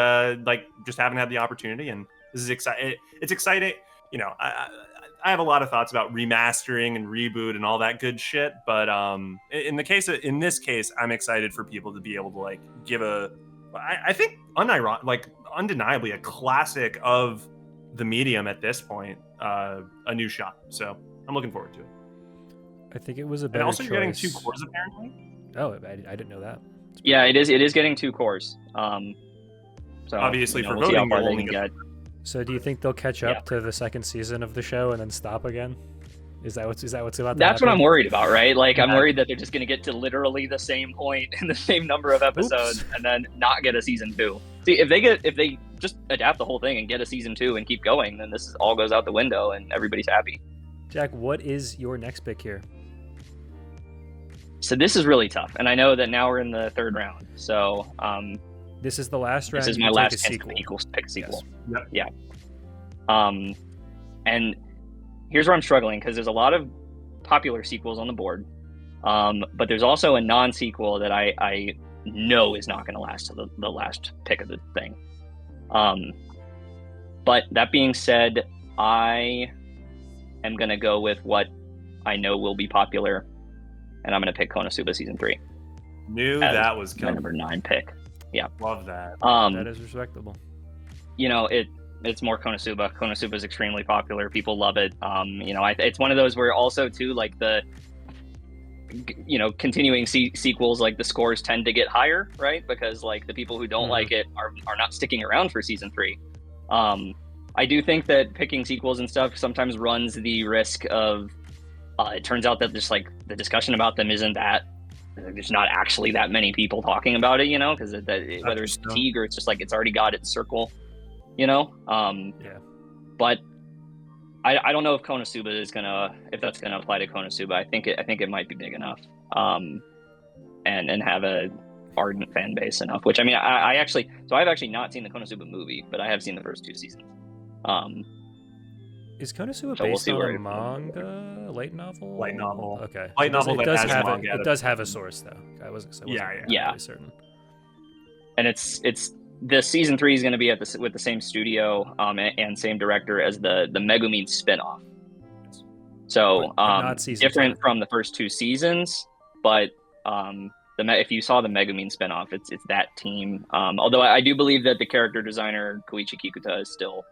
like just haven't had the opportunity. And this is exciting. It's exciting. I have a lot of thoughts about remastering and reboot and all that good shit, but in this case, I'm excited for people to be able to like give I think undeniably a classic of the medium at this point, a new shot. So I'm looking forward to it. I think it was a better and also choice. You're getting 2 cores apparently. Oh, I didn't know that. Yeah, it is getting 2 cores. So obviously for we'll see how voting, far you'll they only can get. So do you think they'll catch up to the 2nd season of the show and then stop again? Is that what's about to happen? That's what I'm worried about, right? Like, I'm worried that they're just going to get to literally the same point in the same number of episodes and then not get a season 2. See, if they just adapt the whole thing and get a season 2 and keep going, then this all goes out the window and everybody's happy. Jack, what is your next pick here? So this is really tough, and I know that now we're in the 3rd round. So this is the last round. This is my last chance to pick a sequel. Yes. Yep. Yeah. And here's where I'm struggling, because there's a lot of popular sequels on the board, but there's also a non-sequel that I know is not going to last to the last pick of the thing. But that being said, I am going to go with what I know will be popular, and I'm going to pick KonoSuba Season 3. Knew that was my number 9 pick. Yeah. Love that. That is respectable. It's more KonoSuba. KonoSuba is extremely popular. People love it. It's one of those where also too, like the, continuing sequels, like the scores tend to get higher, right? Because like the people who don't like it are not sticking around for season 3. I do think that picking sequels and stuff sometimes runs the risk of, it turns out that just like the discussion about them isn't that, there's not actually that many people talking about it, because whether it's fatigue or it's just like it's already got its circle. But I don't know if KonoSuba if that's gonna apply to KonoSuba. I think it might be big enough, and have a ardent fan base enough. Which I mean, I've actually not seen the KonoSuba movie, but I have seen the first 2 seasons. Is KonoSuba based on a manga, light novel? Light novel. Okay. Light novel. It does have a source though. I wasn't really certain. And it's the season 3 is going to be with the same studio and same director as the Megumin spinoff. So but not different 2. from the first 2 seasons, but if you saw the Megumin spinoff, it's that team. Although I do believe that the character designer Koichi Kikuta is still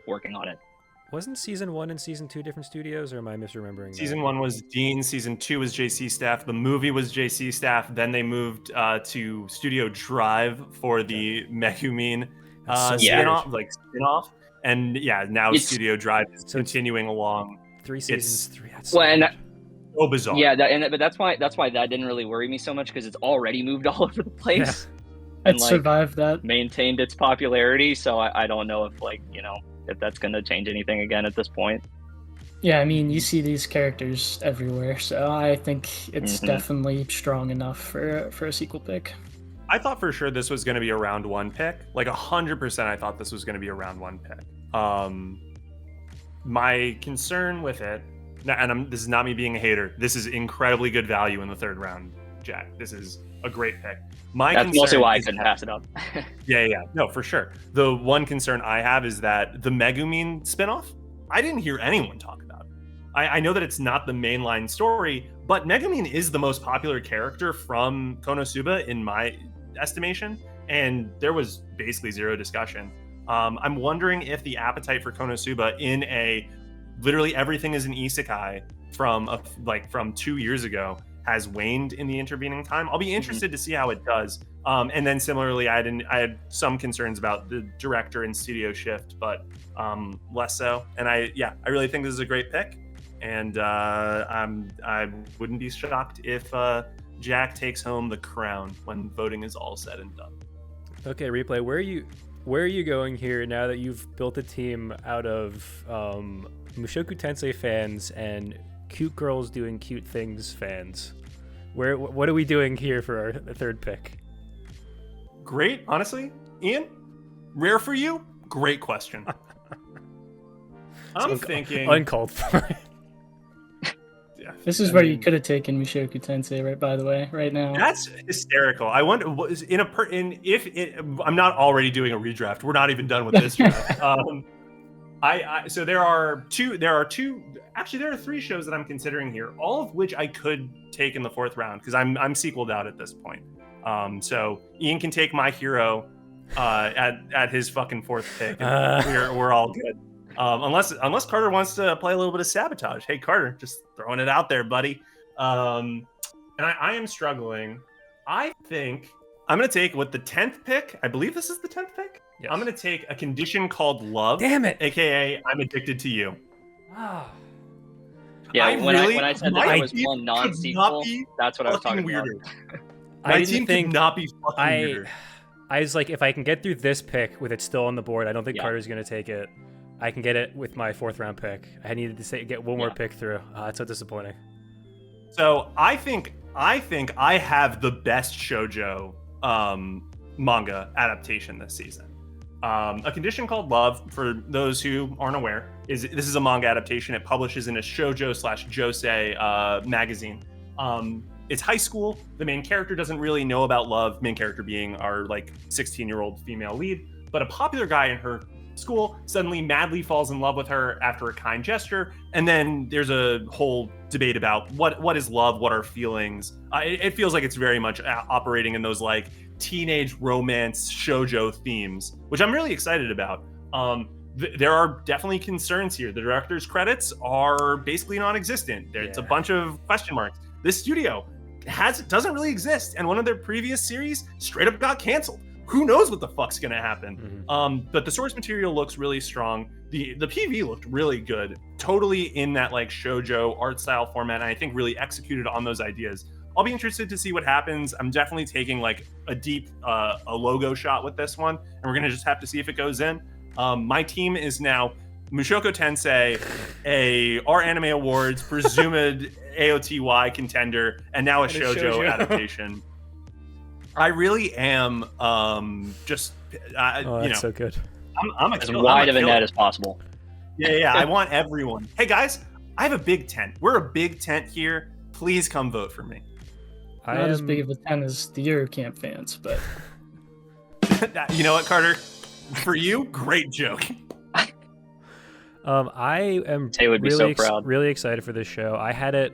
working on it. Wasn't season 1 and season 2 different studios, or am I misremembering? Season 1 was Dean. Season 2 was JC Staff. The movie was JC Staff. Then they moved to Studio Drive for the Megumin spinoff. And now Studio Drive is continuing along. 3 seasons. 3. So bizarre. Yeah, but that's why that didn't really worry me so much, because it's already moved all over the place. It survived that. Maintained its popularity, so I don't know if if that's going to change anything again at this point. Yeah, I mean, you see these characters everywhere, so I think it's definitely strong enough for a sequel pick. I thought for sure this was going to be a round 1 pick. Like 100% I thought this was going to be a round 1 pick. My concern with it, and this is not me being a hater, this is incredibly good value in the 3rd round. Jack. This is a great pick. My That's mostly concern why I is couldn't that- pass it up. Yeah. No, for sure. The one concern I have is that the Megumin spinoff, I didn't hear anyone talk about it. I know that it's not the mainline story, but Megumin is the most popular character from KonoSuba in my estimation, and there was basically zero discussion. I'm wondering if the appetite for KonoSuba in a literally everything is an isekai from 2 years ago has waned in the intervening time. I'll be interested to see how it does. And then similarly, I had some concerns about the director and studio shift, but less so. And I really think this is a great pick. And I wouldn't be shocked if Jack takes home the crown when voting is all said and done. Okay, Replay, where are you going here now that you've built a team out of Mushoku Tensei fans and cute girls doing cute things fans? What are we doing here for our third pick? Great, honestly, Ian. Rare for you. Great question. I'm thinking uncalled for. Yeah, This is where you could have taken Mushoku Tensei, right? By the way, right now. That's hysterical. I wonder what is I'm not already doing a redraft. We're not even done with this draft. So there are three shows that I'm considering here, all of which I could take in the fourth round because I'm sequeled out at this point. So Ian can take My Hero at his fucking fourth pick, and we're all good. Unless Carter wants to play a little bit of sabotage. Hey Carter, just throwing it out there, buddy. And I am struggling. I think I'm gonna take with the 10th pick. I believe this is the 10th pick. Yes. I'm gonna take A Condition Called Love. Damn it. AKA I'm Addicted to You. Yeah, when I said that there was team one could non-sequel, not be that's what I was fucking talking about. weirder. I My didn't team think could not be fucking weirder. I was like, if I can get through this pick with it still on the board, I don't think Yeah. Carter's gonna take it. I can get it with my fourth round pick. I needed to get one more pick through. It's so disappointing. So I think I have the best shoujo manga adaptation this season. A Condition Called Love, for those who aren't aware, this is a manga adaptation. It publishes in a shoujo/josei magazine. It's high school. The main character doesn't really know about love. Main character being our 16-year-old female lead, but a popular guy in her school suddenly madly falls in love with her after a kind gesture, and then there's a whole debate about what is love, what are feelings. It feels like it's very much operating in those teenage romance shoujo themes, which I'm really excited about. There are definitely concerns here. The director's credits are basically non-existent. It's a bunch of question marks. This studio doesn't really exist, and one of their previous series straight up got canceled. Who knows what the fuck's gonna happen? But the source material looks really strong. The PV looked really good, totally in that shoujo art style format, and I think really executed on those ideas. I'll be interested to see what happens. I'm definitely taking a deep a logo shot with this one, and we're gonna just have to see if it goes in. My team is now Mushoku Tensei, our Anime Awards presumed AOTY contender, and now a shoujo adaptation. I really am That's so good. I'm As wide of a net as possible. Yeah. I want everyone. Hey guys, I have a big tent. We're a big tent here. Please come vote for me. Not as big of a tent as the Yuru Camp fans, but You know what, Carter? For you, great joke. I am Tay would be so proud. really excited for this show. I had it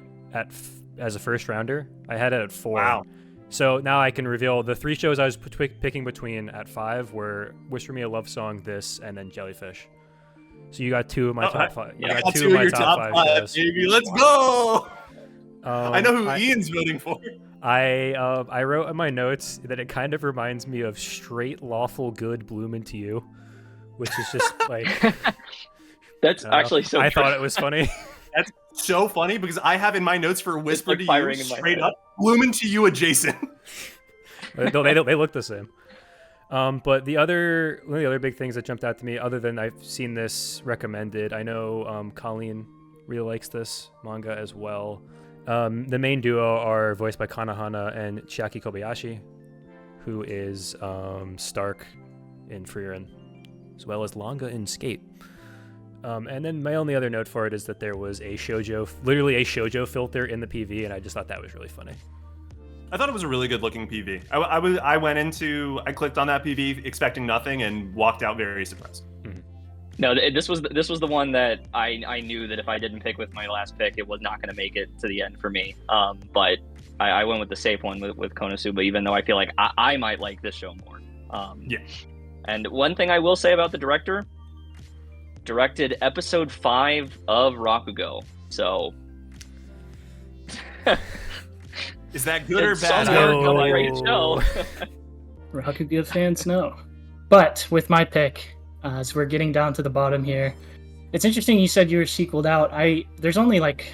as a first rounder. I had it at 4. Wow. So now I can reveal the 3 shows I was picking between at 5 were Whisper Me a Love Song, this, and then Jellyfish. So you got 2 of my top 5. I You got 2 two of of my your top top 5 5, shows. baby. Let's go. I know who I- Ian's voting for. I wrote in my notes that it kind of reminds me of Straight Lawful Good Bloom Into You, which is just That's actually so I true. thought it was funny. That's so funny because I have in my notes for Whisper to firing You in my straight head. up Blooming to You adjacent. No, they look the same. But one of the other big things that jumped out to me, other than I've seen this recommended, I know Colleen really likes this manga as well. The main duo are voiced by Kanahana and Chiaki Kobayashi, who is Stark in Frieren, as well as Longa in Skate. And then my only other note for it is that there was literally a shoujo filter in the PV, and I just thought that was really funny. I thought it was a really good looking PV. I clicked on that PV expecting nothing and walked out very surprised. No, this was the one that I knew that if I didn't pick with my last pick, it was not going to make it to the end for me. But I went with the safe one with KonoSuba, even though I feel like I might like this show more. Yeah. And one thing I will say about the director, directed episode 5 of Rakugo. So is that good or it's bad? somewhere a great show. Rakugo fans know. But with my pick, as we're getting down to the bottom here, it's interesting you said you were sequeled out. There's only like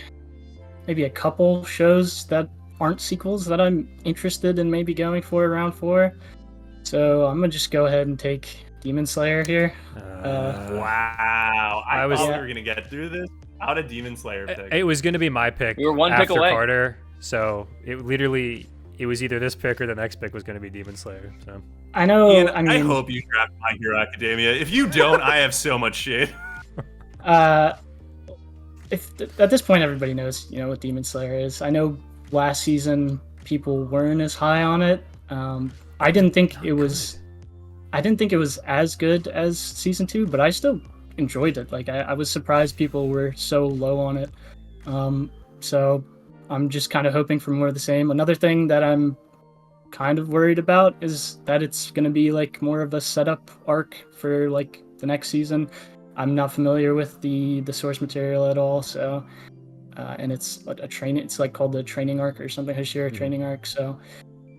maybe a couple shows that aren't sequels that I'm interested in maybe going for round 4. So I'm gonna just go ahead and take Demon Slayer here. Wow. I thought we were gonna get through this. Out of Demon Slayer pick. It was gonna be my pick. We were one pick after away. Carter, so it was either this pick or the next pick was gonna be Demon Slayer. So I know. Ian, I mean, I hope you draft My Hero Academia. If you don't, I have so much shit. if at this point everybody knows, what Demon Slayer is. I know last season people weren't as high on it. I didn't think it was as good as season 2, but I still enjoyed it. Like I was surprised people were so low on it. So I'm just kind of hoping for more of the same. Another thing that I'm kind of worried about is that it's going to be like more of a setup arc for like the next season. I'm not familiar with the source material at all, so and it's a training. It's like called the training arc or something, Hashira training arc. So,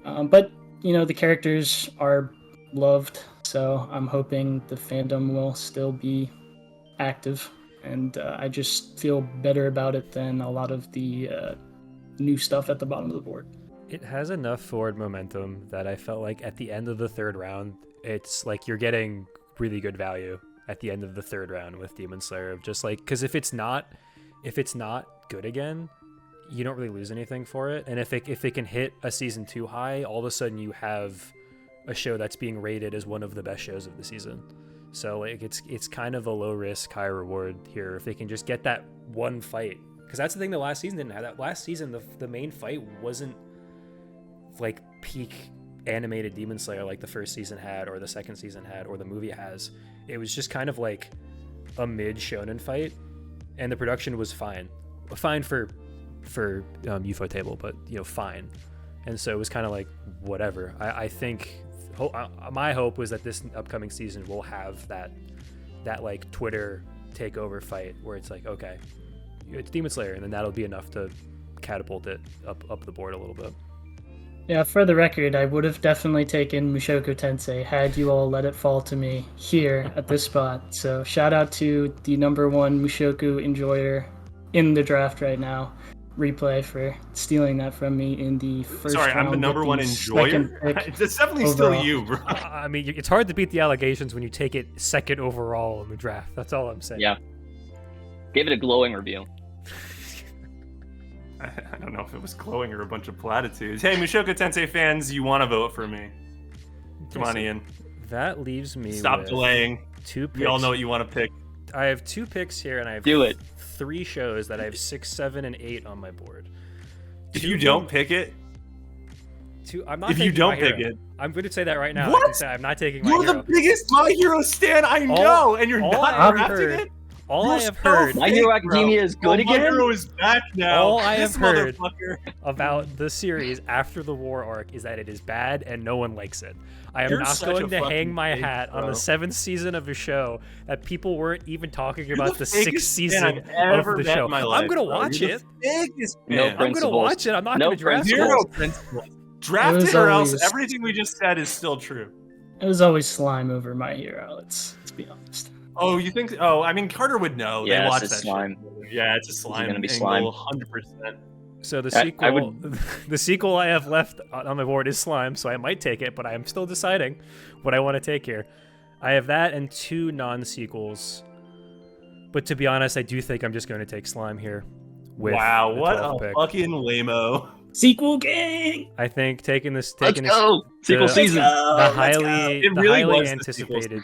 but the characters are loved, so I'm hoping the fandom will still be active, and I just feel better about it than a lot of the new stuff at the bottom of the board. it has enough forward momentum that I felt like at the end of the 3rd round, it's like you're getting really good value at the end of the 3rd round with Demon Slayer. Just like, because if it's not good again, you don't really lose anything for it. And if it can hit a season 2 high, all of a sudden you have a show that's being rated as one of the best shows of the season. So like it's kind of a low risk, high reward here if they can just get that one fight. Because that's the thing the last season didn't have. That last season, the main fight wasn't like peak animated Demon Slayer like the first season had, or the second season had, or the movie has. It was just kind of like a mid shonen fight, and the production was fine for UFO table, but fine. And so it was kind of like whatever. I think my hope was that this upcoming season will have that like Twitter takeover fight where it's like, okay, it's Demon Slayer, and then that'll be enough to catapult it up the board a little bit. Yeah, for the record, I would have definitely taken Mushoku Tensei had you all let it fall to me here at this spot. So shout out to the #1 Mushoku enjoyer in the draft right now, Replay, for stealing that from me in the first round. Sorry, I'm the #1 enjoyer? It's definitely overall. still you, bro. I mean, it's hard to beat the allegations when you take it 2nd overall in the draft. That's all I'm saying. Yeah. Gave it a glowing review. I don't know if it was glowing or a bunch of platitudes. Hey, Mushoku Tensei fans, you want to vote for me? Come on, Ian. That leaves me Stop with delaying. 2 picks. We all know what you want to pick. I have 2 picks here, and I have Do it. 3 shows that I have 6, 7, and 8 on my board. If you don't pick it, I'm not. if you taking don't My Hero. pick it, I'm going to say that right now. What? I can say I'm not taking My you're Hero. the biggest My Hero stan I know, and you're all not I've drafting heard- it. All You're I have so heard. My Hero fake, bro. Academia is good My again? Hero is back now. All I This have heard motherfucker. about the series after the war arc is that it is bad and no one likes it. I am You're not such going a to hang fucking my fake, hat on bro. the 7th season of a show that people weren't even talking You're about the 6th fakest season fan I've ever of the met show. in my I'm life, going to bro. watch You're it. the biggest No fan. I'm going to principles. watch it. I'm not No going to draft principles. it. Zero principles. Draft It it, was or else always- everything we just said is still true. It was always slime over My Hero. Let's be honest. Oh, you think? Oh, I mean, Carter would know. Yeah, they it's watch a that slime. shit. Yeah, it's a slime. gonna be angle, slime. 100%. So the I sequel, would- the sequel I have left on my board is Slime, so I might take it, but I am still deciding what I want to take here. I have that and 2 non-sequels, but to be honest, I do think I'm just going to take Slime here. With Wow, the what 12th a pick. fucking lame-o. Sequel gang! I think taking this, Let's go! Sequel the- season. the highly It really was the anticipated.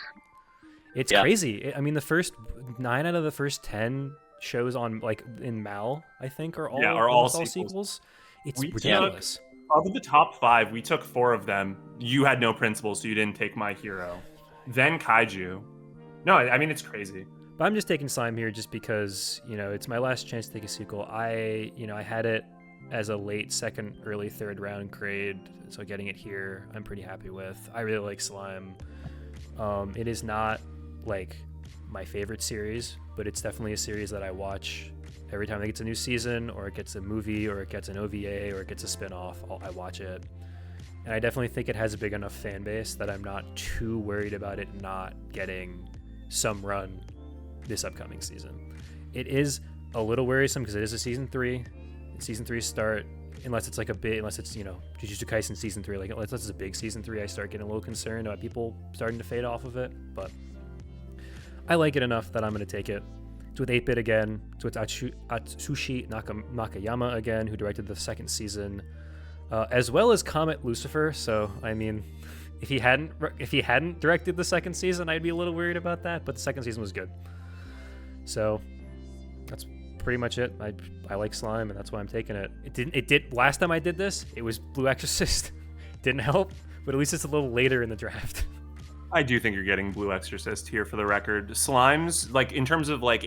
It's Yeah. crazy. I mean, the first 9 out of the first 10 shows on like in Mal, I think, are all Yeah, are all almost sequels. It's We took- ridiculous. of the top 5, we took 4 of them. You had no principles, so you didn't take My Hero. Then Kaiju. No, I mean, it's crazy. But I'm just taking Slime here just because, it's my last chance to take a sequel. I had it as a late second, early third round grade, so getting it here, I'm pretty happy with. I really like Slime. It is not, like, my favorite series, but it's definitely a series that I watch every time it gets a new season, or it gets a movie, or it gets an OVA, or it gets a spin-off. I watch it. And I definitely think it has a big enough fan base that I'm not too worried about it not getting some run this upcoming season. It is a little worrisome because it is a season 3. Season 3 start, unless it's Jujutsu Kaisen season 3, like unless it's a big season 3, I start getting a little concerned about people starting to fade off of it. But I like it enough that I'm going to take it. It's with 8-Bit again. It's with Atsushi Nakayama again, who directed the second season, as well as Comet Lucifer. So I mean, if he hadn't directed the second season, I'd be a little worried about that. But the second season was good. So that's pretty much it. I like Slime, and that's why I'm taking it. It did last time I did this, it was Blue Exorcist. Didn't help, but at least it's a little later in the draft. I do think you're getting Blue Exorcist here for the record. Slimes, like in terms of like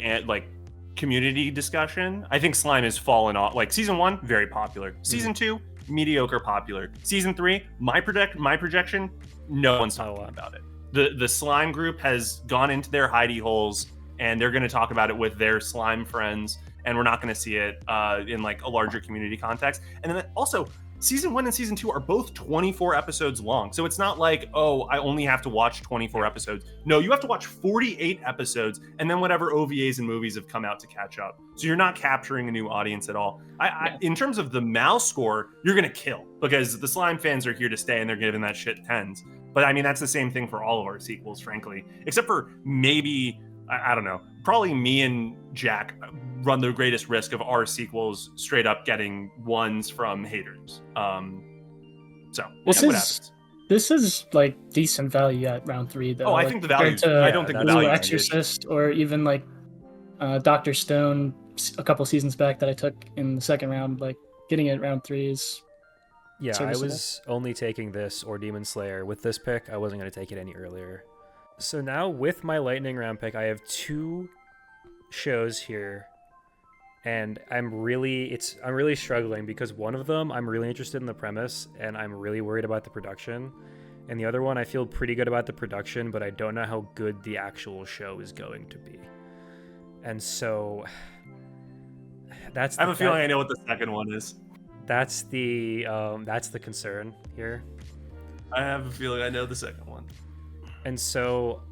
community discussion, I think Slime has fallen off. Like season 1, very popular. Season 2, mediocre popular. Season 3, my projection, no one's talking about it. The Slime group has gone into their hidey holes, and they're going to talk about it with their Slime friends, and we're not going to see it in like a larger community context. And then also, season 1 and season 2 are both 24 episodes long. So it's not like, oh, I only have to watch 24 episodes. No, you have to watch 48 episodes and then whatever OVAs and movies have come out to catch up. So you're not capturing a new audience at all. In terms of the Mouse score, you're going to kill because the Slime fans are here to stay and they're giving that shit 10s. But I mean, that's the same thing for all of our sequels, frankly, except for maybe, I don't know, probably me and Jack run the greatest risk of our sequels straight up getting 1s from haters. So what happens? This is like decent value at round 3, though. Oh, I like, think the value. I don't think the Blue value. Exorcist, or even like Dr. Stone, a couple seasons back that I took in the second round. Like getting it round 3 is. Yeah, serviceable. I was only taking this or Demon Slayer with this pick. I wasn't going to take it any earlier. So now with my lightning round pick, I have 2 shows here, and I'm really struggling because one of them I'm really interested in the premise and I'm really worried about the production, and the other one I feel pretty good about the production, but I don't know how good the actual show is going to be. And so I have a feeling I know what the second one is. That's the concern here. I have a feeling I know the second one. And so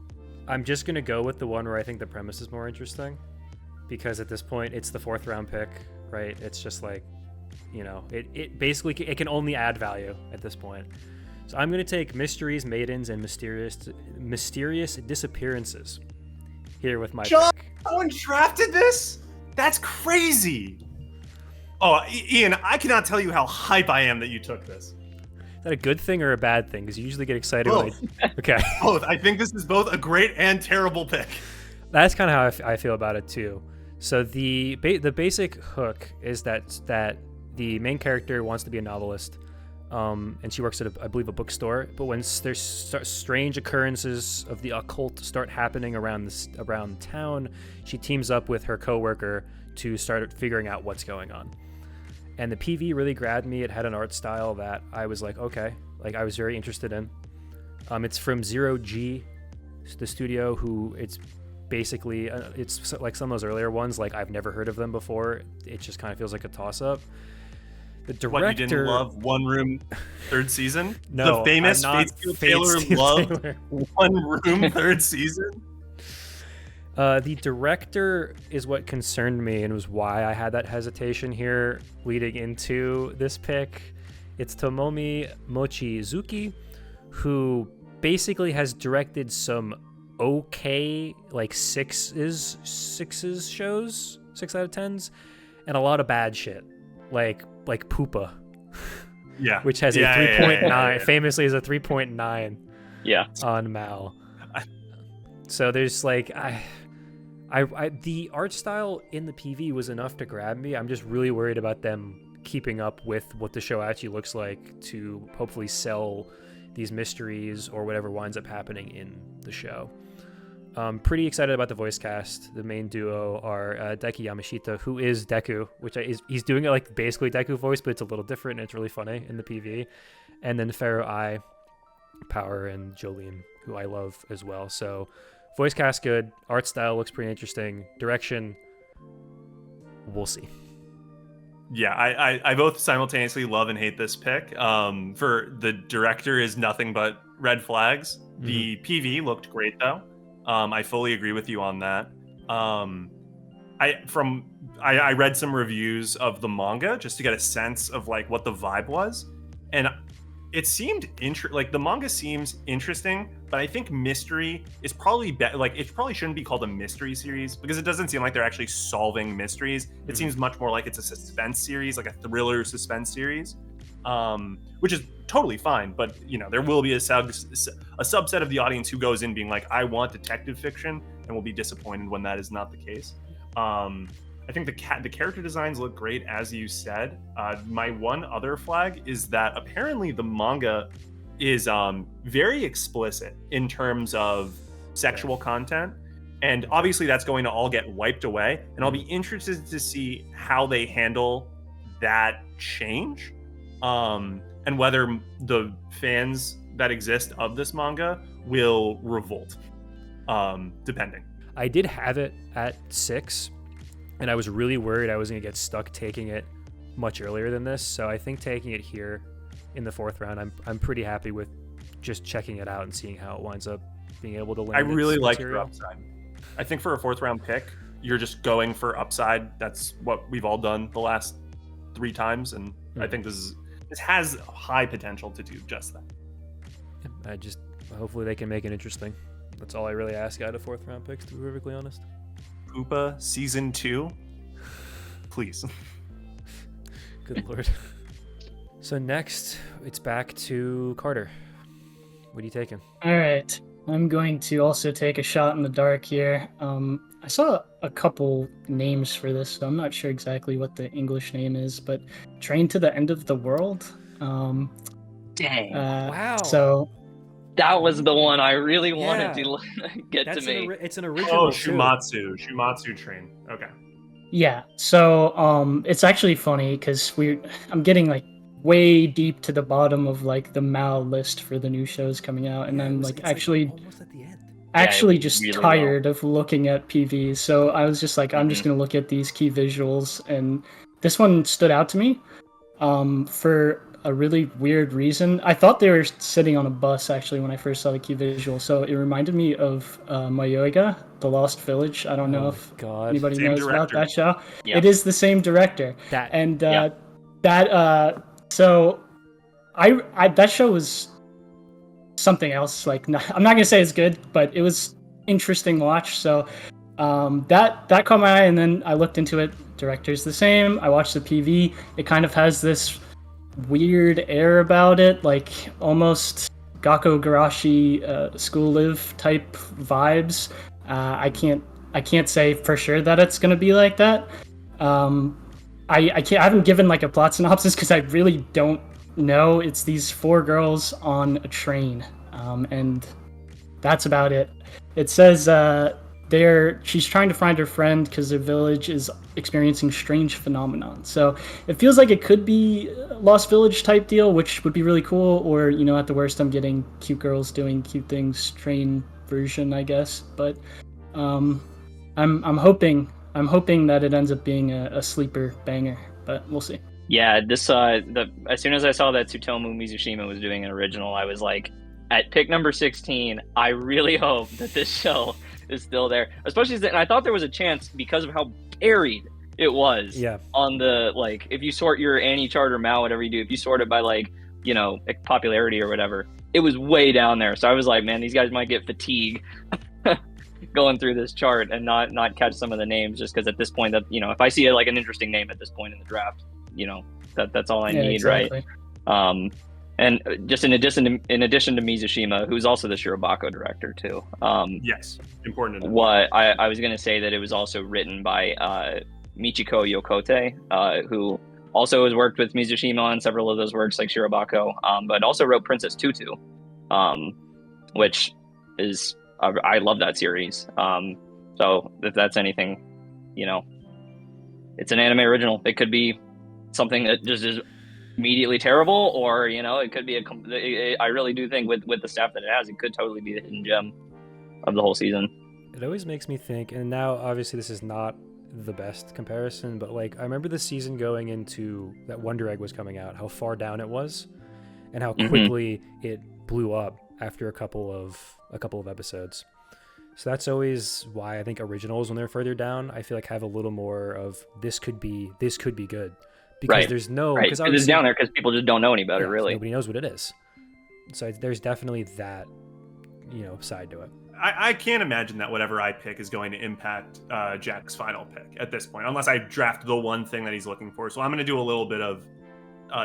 I'm just going to go with the one where I think the premise is more interesting, because at this point it's the 4th round pick, right? It's just like, it basically, it can only add value at this point. So I'm going to take Mysteries, Maidens, and Mysterious Disappearances here with my pick. Someone drafted this? That's crazy. Oh, Ian, I cannot tell you how hype I am that you took this. Is that a good thing or a bad thing? Because you usually get excited both. Okay. Both. I think this is both a great and terrible pick. That's kind of how I feel about it too. So the basic hook is that the main character wants to be a novelist, and she works at I believe a bookstore. But when there's strange occurrences of the occult start happening around town, she teams up with her coworker to start figuring out what's going on. And the PV really grabbed me. It had an art style that I was like, okay, like I was very interested in. It's from Zero G, the studio, who it's basically, it's like some of those earlier ones, like I've never heard of them before. It just kind of feels like a toss-up. The director... What, you didn't love One Room 3rd season? No, the famous Fatesfield Taylor loved One Room 3rd season? The director is what concerned me and was why I had that hesitation here leading into this pick. It's Tomomi Mochizuki, who basically has directed some okay, like 6s shows, 6 out of 10s, and a lot of bad shit, like Poopa. Yeah. Which has a 3.9, famously is a 3.9 on Mal. So there's like, the art style in the PV was enough to grab me. I'm just really worried about them keeping up with what the show actually looks like to hopefully sell these mysteries or whatever winds up happening in the show. Pretty excited about the voice cast. The main duo are Daiki Yamashita, who is Deku, he's doing it like basically Deku voice, but it's a little different and it's really funny in the PV. And then Pharaoh Ai, Power, and Jolene, who I love as well. So voice cast good, art style looks pretty interesting, direction, we'll see. Yeah, I both simultaneously love and hate this pick. For the director is nothing but red flags. Mm-hmm. The PV looked great though. I fully agree with you on that. I read some reviews of the manga just to get a sense of like what the vibe was, and it seemed like the manga seems interesting, but I think mystery is probably like it probably shouldn't be called a mystery series because it doesn't seem like they're actually solving mysteries. It seems much more like it's a suspense series, like a thriller suspense series, which is totally fine. But you know, there will be a subset of the audience who goes in being like, I want detective fiction, and will be disappointed when that is not the case. I think the character designs look great, as you said. My one other flag is that apparently the manga is very explicit in terms of sexual content, and obviously that's going to all get wiped away. And I'll be interested to see how they handle that change, and whether the fans that exist of this manga will revolt, depending. I did have it at 6. And I was really worried I was going to get stuck taking it much earlier than this. So I think taking it here in the 4th round, I'm pretty happy with just checking it out and seeing how it winds up being able to land. I really like your upside. I think for a 4th round pick, you're just going for upside. That's what we've all done the last 3 times. And I think this has high potential to do just that. Hopefully they can make it interesting. That's all I really ask out of 4th round picks, to be perfectly honest. Poopa season 2, please. Good lord. So next, it's back to Carter. What are you taking? All right, I'm going to also take a shot in the dark here. I saw a couple names for this, so I'm not sure exactly what the English name is, but Train to the End of the World. Dang. Wow. So that was the one I really wanted to get to me. It's an original. Oh, Shumatsu Train. Okay. Yeah. So it's actually funny because I'm getting like way deep to the bottom of like the Mao list for the new shows coming out, and I'm like actually almost at the end. Actually just really tired of looking at PVs. So I was just like, I'm just gonna look at these key visuals, and this one stood out to me for a really weird reason. I thought they were sitting on a bus actually when I first saw the key visual, so it reminded me of Mayoiga, The Lost Village. I don't know if anybody knows about that show. Yep. It is the same director. So that show was something else. Like, I'm not gonna say it's good, but it was interesting watch. So that caught my eye, and then I looked into it. Director's the same. I watched the PV. It kind of has this weird air about it, like almost Gakko Garashi School Live type vibes. I can't say for sure that it's gonna be like that. I haven't given like a plot synopsis because I really don't know. It's these 4 girls on a train, and that's about it. It says she's trying to find her friend because their village is experiencing strange phenomenon. So it feels like it could be a Lost Village type deal, which would be really cool. Or, you know, at the worst, I'm getting cute girls doing cute things, train version, I guess. But I'm hoping that it ends up being a sleeper banger, but we'll see. Yeah, this as soon as I saw that Tsutomu Mizushima was doing an original, I was like, at pick number 16, I really hope that this show is still there. Especially, and I thought there was a chance because of how buried it was. Yeah. On the, like, if you sort your Annie chart or Mao, whatever you do, if you sort it by, like, you know, popularity or whatever, it was way down there. So I was like, man, these guys might get fatigue going through this chart and not catch some of the names, just because at this point, that, you know, if I see like an interesting name at this point in the draft, you know, that's all I need, exactly. Right? And just in addition to Mizushima, who's also the Shirobako director too. Yes, important. What I was going to say that it was also written by Michiko Yokote, who Also has worked with Mizushima on several of those works like Shirobako, but also wrote Princess Tutu, which is, I love that series. So if that's anything, it's an anime original. It could be something that just is immediately terrible, or it could be I really do think with the staff that it has, it could totally be the hidden gem of the whole season. It always makes me think, and now obviously this is not the best comparison, but like I remember the season going into that Wonder Egg was coming out, how far down it was, and how quickly it blew up after a couple of episodes. So that's always why I think originals, when they're further down, I feel like have a little more of this could be good, because there's no because it's down there because people just don't know any better, really. Nobody knows what it is. So there's definitely that side to it. I can't imagine that whatever I pick is going to impact Jack's final pick at this point, unless I draft the one thing that he's looking for. So I'm going to do a little bit of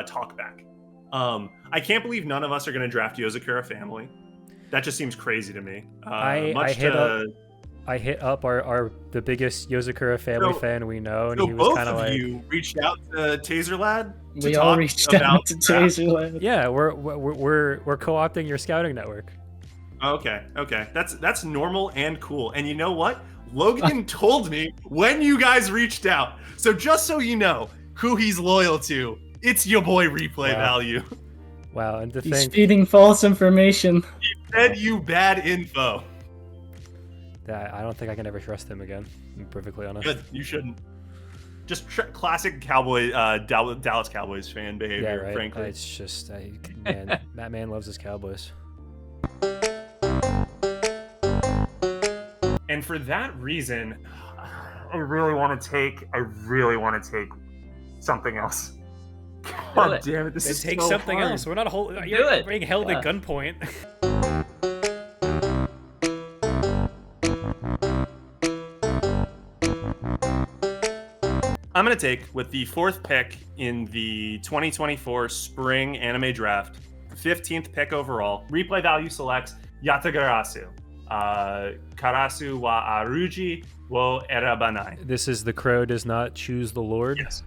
talk back. I can't believe none of us are going to draft Yozakura Family. That just seems crazy to me. I hit up the biggest Yozakura Family fan we know, and he was kind of like, you reached out to Taser Lad. We all reached out to Taser Lad. Yeah, we're co-opting your scouting network. Okay. That's normal and cool. And you know what? Logan told me when you guys reached out. So just so you know who he's loyal to, it's your boy Replay Value. Wow, and he's feeding false information. He fed you bad info. I don't think I can ever trust him again, to be perfectly honest. Good, you shouldn't. Just classic Cowboy, Dallas Cowboys fan behavior, yeah, right. Frankly. It's just, that man loves his Cowboys. And for that reason, I really want to take something else. God damn it! This is take so something hard. else. We're not you're being held at gunpoint. I'm gonna take, with the 4th pick in the 2024 Spring Anime Draft, 15th pick overall. Replay Value selects Yatagarasu. Karasu wa Aruji wo erabanai. This is The Crow Does Not Choose the Lord? Yes.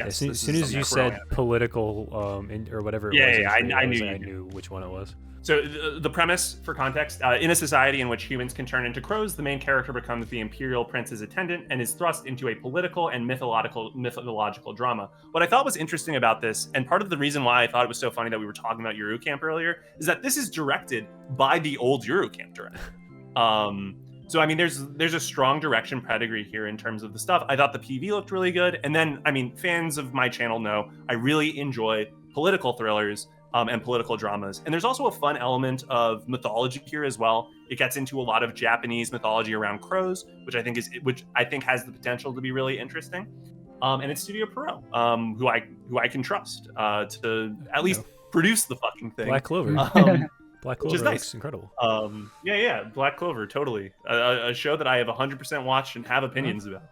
As soon as you said political or whatever it was, I knew which one it was. So the premise, for context, in a society in which humans can turn into crows, the main character becomes the imperial prince's attendant and is thrust into a political and mythological drama. What I thought was interesting about this, and part of the reason why I thought it was so funny that we were talking about Yuru Camp earlier, is that this is directed by the old Yuru Camp director. So I mean, there's a strong direction pedigree here in terms of the stuff. I thought the PV looked really good, and then I mean, fans of my channel know I really enjoy political thrillers and political dramas. And there's also a fun element of mythology here as well. It gets into a lot of Japanese mythology around crows, which I think has the potential to be really interesting. And it's Studio Pierrot, who I can trust to at least produce the fucking thing. Black Clover. Black Clover looks nice. Incredible. Yeah, Black Clover, totally. A show that I have 100% watched and have opinions about.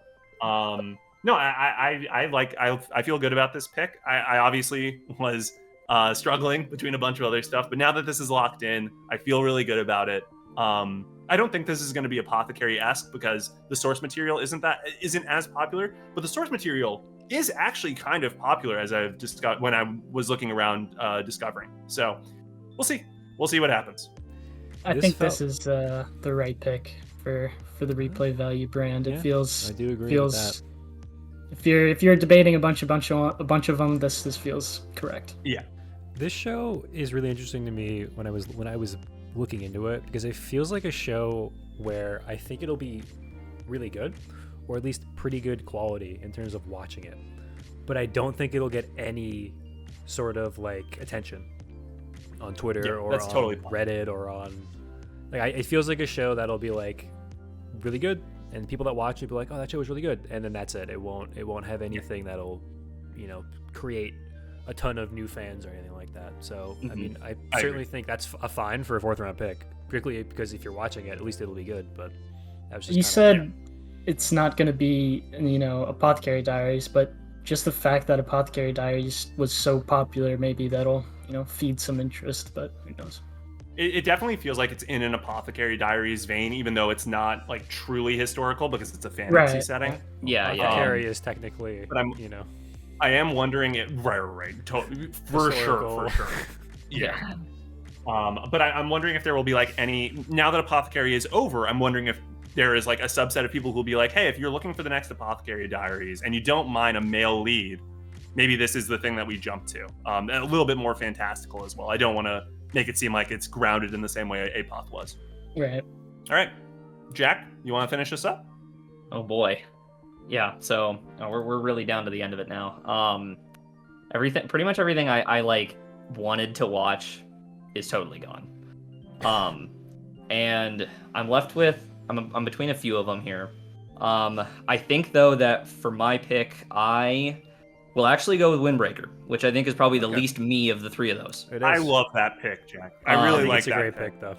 No, I feel good about this pick. I obviously was struggling between a bunch of other stuff, but now that this is locked in, I feel really good about it. I don't think this is going to be Apothecary-esque because the source material isn't as popular, but the source material is actually kind of popular, as I've discussed when I was looking around discovering. So we'll see what happens. I think this is the right pick for the Replay Value brand. It feels, I do agree with that. If you're debating a bunch of them, this feels correct. Yeah. This show is really interesting to me when I was looking into it, because it feels like a show where I think it'll be really good, or at least pretty good quality in terms of watching it. But I don't think it'll get any sort of like attention on Twitter or on Reddit or on it feels like a show that'll be like really good, and people that watch it will be like, oh, that show was really good, and then that's it. It won't have anything that'll create a ton of new fans or anything like that. So I mean, I certainly think that's a fine for a 4th round pick, particularly because if you're watching it, at least it'll be good. But that was just you said it's not going to be Apothecary Diaries, but just the fact that Apothecary Diaries was so popular, maybe that'll feed some interest, but who knows. It definitely feels like it's in an Apothecary Diaries vein, even though it's not like truly historical because it's a fantasy setting. Yeah. Apothecary is technically, but I am wondering it. Right. For sure. Yeah. But I'm wondering if there will be like any, now that Apothecary is over, I'm wondering if there is like a subset of people who'll be like, hey, if you're looking for the next Apothecary Diaries and you don't mind a male lead, maybe this is the thing that we jump to. And a little bit more fantastical as well. I don't want to make it seem like it's grounded in the same way Apoth was. Right. All right. Jack, you want to finish this up? Oh boy. Yeah, so we're really down to the end of it now. Pretty much everything I like wanted to watch is totally gone. And I'm left with I'm between a few of them here. I think though that for my pick, I will actually go with Windbreaker, which I think is probably the least me of the three of those. I love that pick, Jack. I really like that. It's a great pick though.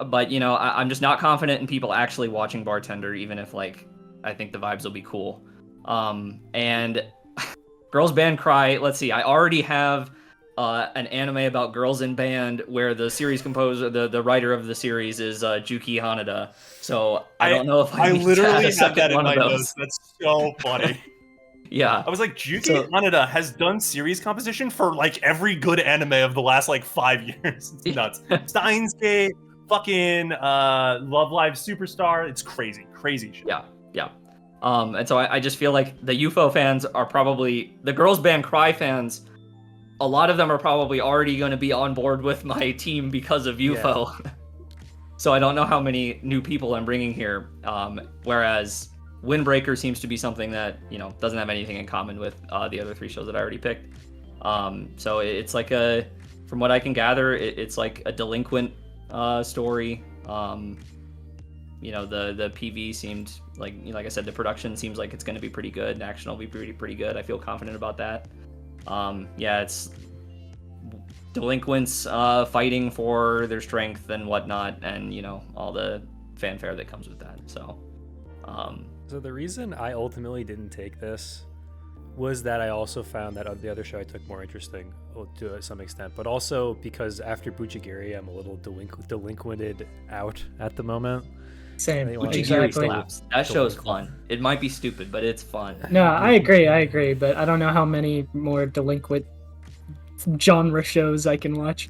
But I'm just not confident in people actually watching Bartender, even if like I think the vibes will be cool. And Girls Band Cry. Let's see. I already have an anime about girls in band where the series composer, the writer of the series is Juki Hanada. So I don't know if I literally have have that in my those. notes. That's so funny. Yeah. I was like, Juki Hanada has done series composition for like every good anime of the last like 5 years. It's nuts. Steins Gate, fucking Love Live Superstar. It's crazy shit. Yeah. And so I just feel like the UFO fans are probably the Girls Band Cry fans. A lot of them are probably already going to be on board with my team because of UFO. Yeah. So I don't know how many new people I'm bringing here. Whereas Windbreaker seems to be something that, doesn't have anything in common with the other three shows that I already picked. So it's like from what I can gather, it's like a delinquent story. The PV seemed like I said, the production seems like it's going to be pretty good. The action will be pretty good. I feel confident about that. It's delinquents fighting for their strength and whatnot, and all the fanfare that comes with that. So the reason I ultimately didn't take this was that I also found that the other show I took more interesting to some extent, but also because after Buchigiri, I'm a little delinquented out at the moment. Same. Exactly. That show's fun. It might be stupid, but it's fun. No, I agree, but I don't know how many more delinquent genre shows I can watch.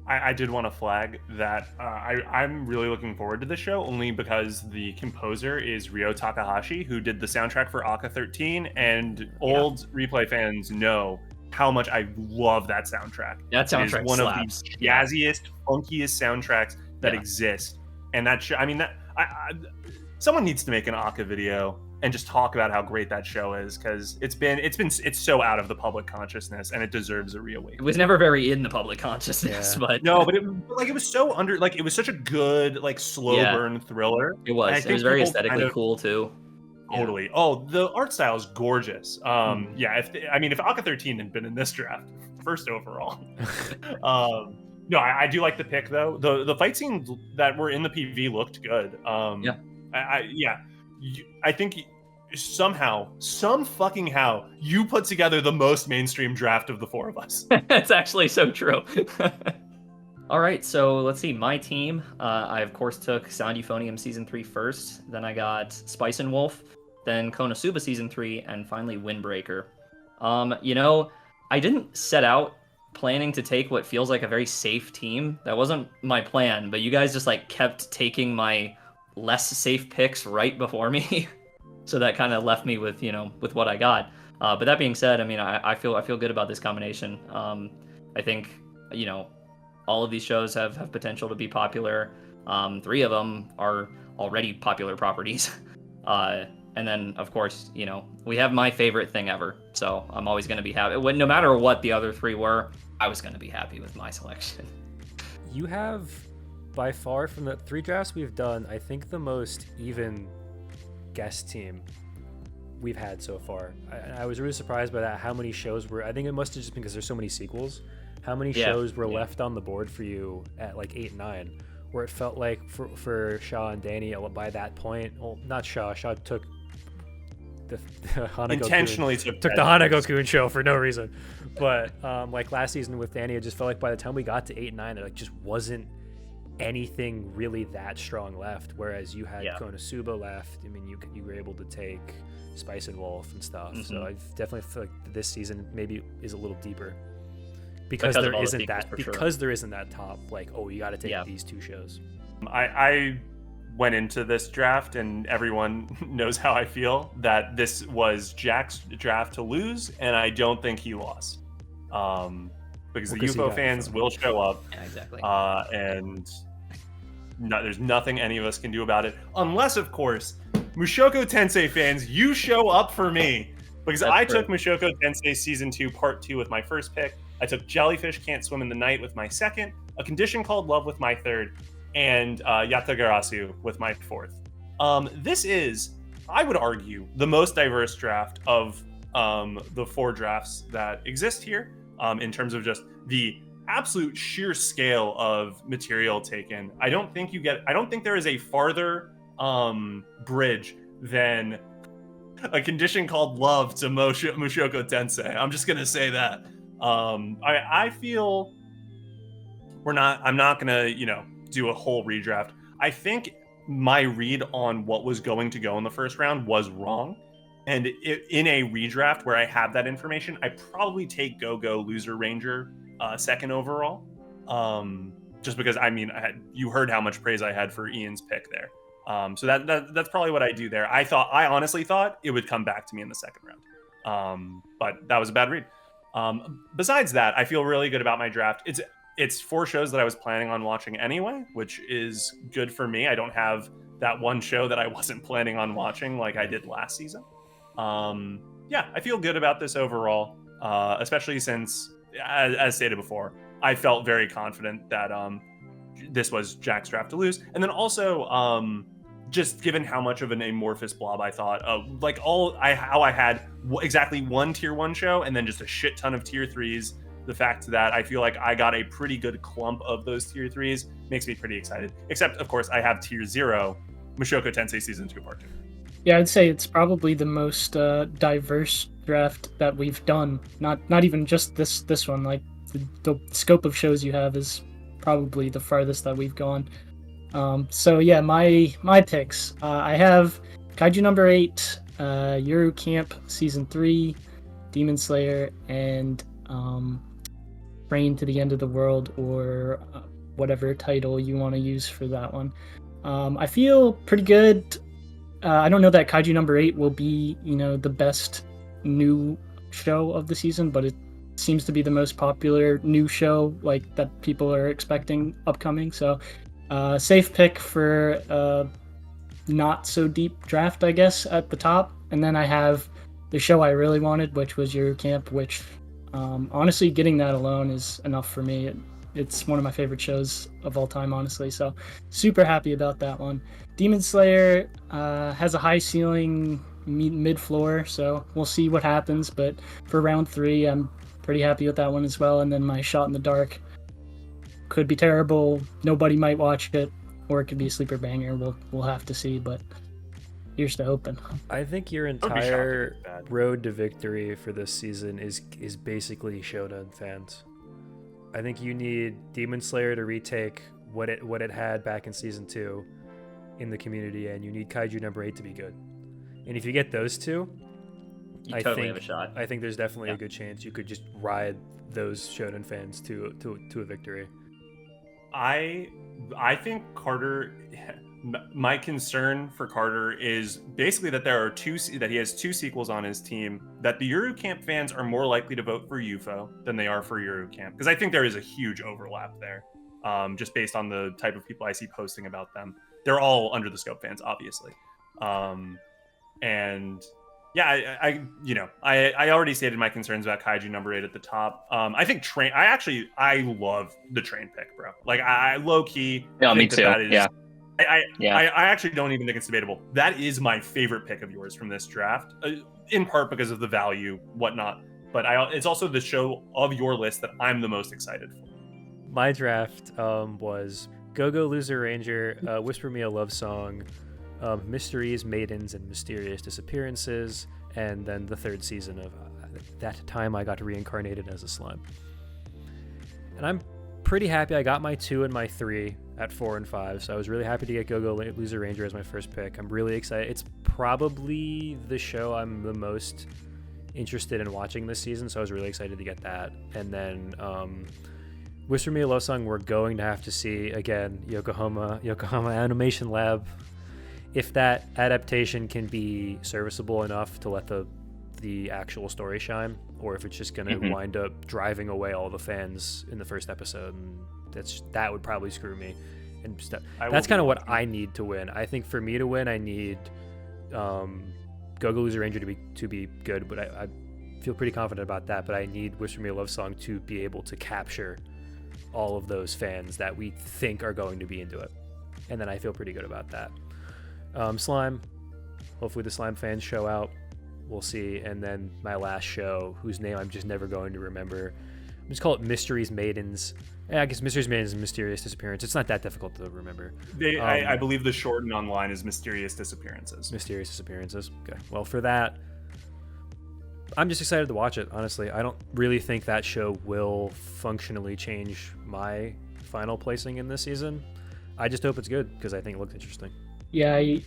I did want to flag that I'm really looking forward to this show only because the composer is Ryo Takahashi, who did the soundtrack for Aka 13, and old replay fans know how much I love that soundtrack. That soundtrack is one slaps. of the jazziest, funkiest soundtracks that exist. And that show, someone needs to make an Aka video and just talk about how great that show is, because it's so out of the public consciousness, and it deserves a reawakening. It was never very in the public consciousness, but it was so it was such a good slow burn thriller. It was. It was very aesthetically cool too. Totally. Yeah. Oh, the art style is gorgeous. If Aka 13 had been in this draft, first overall. No, I do like the pick though. The fight scenes that were in the PV looked good. I think some fucking how you put together the most mainstream draft of the four of us. That's actually so true. All right, so let's see. My team, I of course took Sound Euphonium Season 3 first. Then I got Spice and Wolf, then KonoSuba Season 3, and finally Windbreaker. I didn't set out planning to take what feels like a very safe team. That wasn't my plan, but you guys just kept taking my less safe picks right before me. So that kind of left me with what I got. But that being said, I feel good about this combination. I think all of these shows have potential to be popular. 3 of them are already popular properties. And then of course, we have my favorite thing ever. So I'm always going to be happy. No matter what the other 3 were, I was going to be happy with my selection. You have, by far, from the 3 drafts we've done, I think the most even guest team we've had so far. I was really surprised by that, how many shows were, I think it must have just been because there's so many sequels, how many shows were left on the board for you at 8, 9, where it felt like for Shaw and Danny by that point, well, not Shaw took the Hanako intentionally took the Hanako-kun show for no reason, but last season with Danny, it just felt like by the time we got to 8 and 9, it just wasn't anything really that strong left. Whereas you had Yeah. KonoSuba left. I mean, you were able to take Spice and Wolf and stuff. Mhm. So I definitely feel like this season maybe is a little deeper because of there all the isn't sequels, that for sure. because there isn't that top like, oh, you got to take Yeah. these 2 shows. I went into this draft, and everyone knows how I feel, that this was Jack's draft to lose, and I don't think he lost. Because the 'cause he UFO got fans UFO. will show up, Yeah, exactly. and there's nothing any of us can do about it, unless, of course, Mushoku Tensei fans, you show up for me. Because That's I true. took Mushoku Tensei Season 2 Part 2 with my first pick. I took Jellyfish Can't Swim in the Night with my second, A Condition Called Love with my third, and Yatagarasu with my fourth. This is, I would argue, the most diverse draft of the 4 drafts that exist here, in terms of just the absolute sheer scale of material taken. I don't think there is a farther bridge than A Condition Called Love to Mushoku Tensei. I'm just gonna say that. I feel I'm not gonna, do a whole redraft. I think my read on what was going to go in the first round was wrong. And in a redraft where I have that information, I probably take Go-Go Loser Ranger second overall. Just because, you heard how much praise I had for Ian's pick there. So that's probably what I do there. I honestly thought it would come back to me in the second round. But that was a bad read. Besides that, I feel really good about my draft. It's 4 shows that I was planning on watching anyway, which is good for me. I don't have that one show that I wasn't planning on watching like I did last season. I feel good about this overall, especially since, as stated before, I felt very confident that this was Jack's draft to lose. And then also, just given how much of an amorphous blob I thought, how I had exactly 1 tier 1 show and then just a shit ton of tier 3s. The fact that I feel like I got a pretty good clump of those tier 3s makes me pretty excited. Except, of course, I have tier 0, Mushoku Tensei Season 2 Part 2. Yeah, I'd say it's probably the most diverse draft that we've done. Not even just this one. Like the scope of shows you have is probably the farthest that we've gone. So yeah, my picks. I have Kaiju number 8, Yuru Camp Season 3, Demon Slayer, and Train to the End of the World, or whatever title you want to use for that one. I feel pretty good. I don't know that Kaiju number 8 will be, the best new show of the season, but it seems to be the most popular new show like that people are expecting upcoming. So safe pick for not so deep draft, I guess, at the top. And then I have the show I really wanted, which was Yuru Camp, which honestly, getting that alone is enough for me. It's one of my favorite shows of all time, honestly. So super happy about that one. Demon Slayer has a high ceiling, mid floor, so we'll see what happens. But for round 3, I'm pretty happy with that one as well. And then my Shot in the Dark could be terrible. Nobody might watch it, or it could be a sleeper banger. We'll have to see. But here's to hoping. I think your would be entire shocking if bad. road to victory for this season is basically Shonen fans. I think you need Demon Slayer to retake what it had back in season 2 in the community, and you need Kaiju number 8 to be good. And if you get those 2, You I totally think have a shot. I think there's definitely a good chance you could just ride those Shonen fans to a victory. I think Carter. My concern for Carter is basically that he has 2 sequels on his team. That the Yuru Camp fans are more likely to vote for UFO than they are for Yuru Camp, because I think there is a huge overlap there, just based on the type of people I see posting about them. They're all Under the Scope fans, obviously, and yeah, I already stated my concerns about Kaiju number 8 at the top. I think Train. I love the Train pick, bro. Like I low key. Yeah, me think too. that is, Yeah. I actually don't even think it's debatable. That is my favorite pick of yours from this draft, in part because of the value, whatnot. But it's also the show of your list that I'm the most excited for. My draft was Go-Go Loser Ranger, Whisper Me a Love Song, Mysteries, Maidens, and Mysterious Disappearances, and then the 3rd season of That Time I Got Reincarnated as a Slime. And I'm pretty happy. I got my 2 and my 3 at 4 and 5, so I was really happy to get Go-Go Loser Ranger as my first pick. I'm really excited. It's probably the show I'm the most interested in watching this season, so I was really excited to get that. And then Whisper Me a Love Song, we're going to have to see again. Yokohama Animation Lab, if that adaptation can be serviceable enough to let the actual story shine, or if it's just going to wind up driving away all the fans in the first episode, and that would probably screw me. And that's kind of what I need to win. I think for me to win, I need Go-Go Loser Ranger to be good, but I feel pretty confident about that. But I need Whisper Me a Love Song to be able to capture all of those fans that we think are going to be into it, and then I feel pretty good about that. Slime, hopefully the Slime fans show out. We'll see. And then my last show, whose name I'm just never going to remember. I'm just call it Mysteries Maidens. I guess Mysteries Maidens and Mysterious Disappearance. It's not that difficult to remember. I believe the shorten online is Mysterious Disappearances. Mysterious Disappearances. Okay. Well, for that, I'm just excited to watch it, honestly. I don't really think that show will functionally change my final placing in this season. I just hope it's good because I think it looks interesting. Yeah, I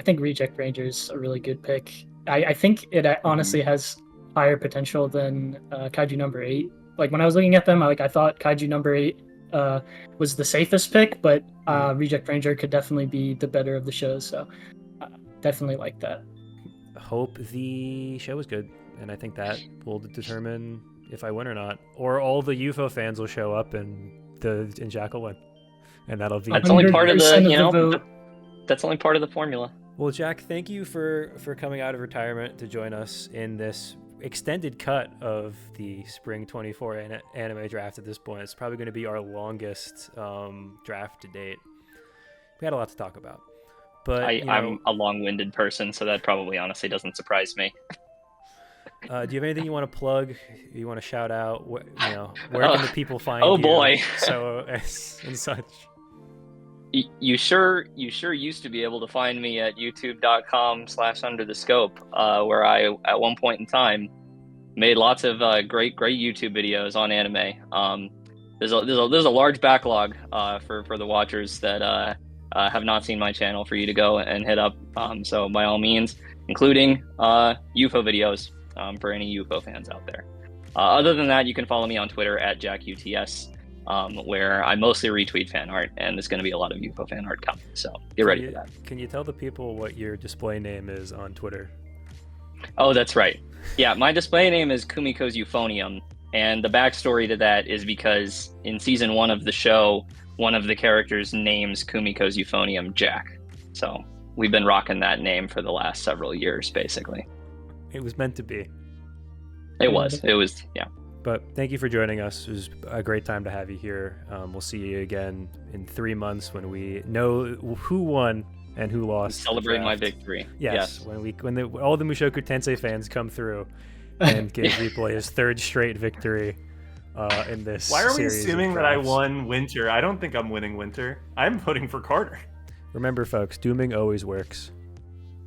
think Reject Ranger is a really good pick. I think it honestly has higher potential than Kaiju number 8. Like when I was looking at them, I thought Kaiju number 8 was the safest pick, but Reject Ranger could definitely be the better of the shows. So definitely like that. Hope the show is good, and I think that will determine if I win or not. Or all the UFO fans will show up and Jack will win, and that'll be. That's only part of the That's only part of the formula. Well, Jack, thank you for coming out of retirement to join us in this extended cut of the Spring 24 anime draft at this point. It's probably going to be our longest draft to date. We had a lot to talk about. But I'm a long-winded person, so that probably honestly doesn't surprise me. Do you have anything you want to plug? You want to shout out? Where can the people find you? Oh boy! So and such. You sure used to be able to find me at youtube.com/underthescope, where I at one point in time made lots of great YouTube videos on anime. There's a large backlog for the watchers that have not seen my channel for you to go and hit up. So by all means, including UFO videos for any UFO fans out there. Other than that, you can follow me on Twitter at JackUTS. Where I mostly retweet fan art, and there's going to be a lot of UFO fan art coming, so get ready for that. Can you tell the people what your display name is on Twitter? Oh, that's right. Yeah, my display name is Kumiko's Euphonium, and the backstory to that is because in season 1 of the show, one of the characters names Kumiko's Euphonium Jack. So we've been rocking that name for the last several years, basically. It was meant to be. It was, yeah. But thank you for joining us. It was a great time to have you here. We'll see you again in 3 months when we know who won and who lost. Celebrate my victory. Yes. When all the Mushoku Tensei fans come through and give Replay his 3rd straight victory in this. Why are we assuming that I won Winter? I don't think I'm winning Winter. I'm voting for Carter. Remember, folks, dooming always works.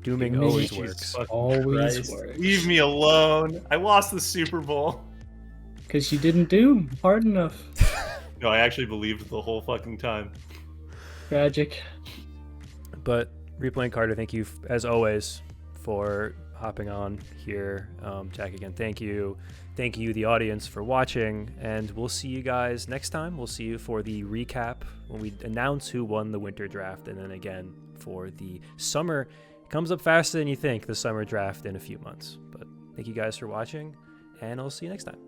Dooming always works. Always works. Leave me alone. I lost the Super Bowl. Because you didn't do hard enough. No, I actually believed the whole fucking time. Tragic. But Replaying Carter, thank you as always for hopping on here. Jack, again, thank you. Thank you, the audience, for watching. And we'll see you guys next time. We'll see you for the recap when we announce who won the winter draft. And then again for the summer. It comes up faster than you think, the summer draft, in a few months. But thank you guys for watching. And I'll see you next time.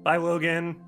Bye, Logan.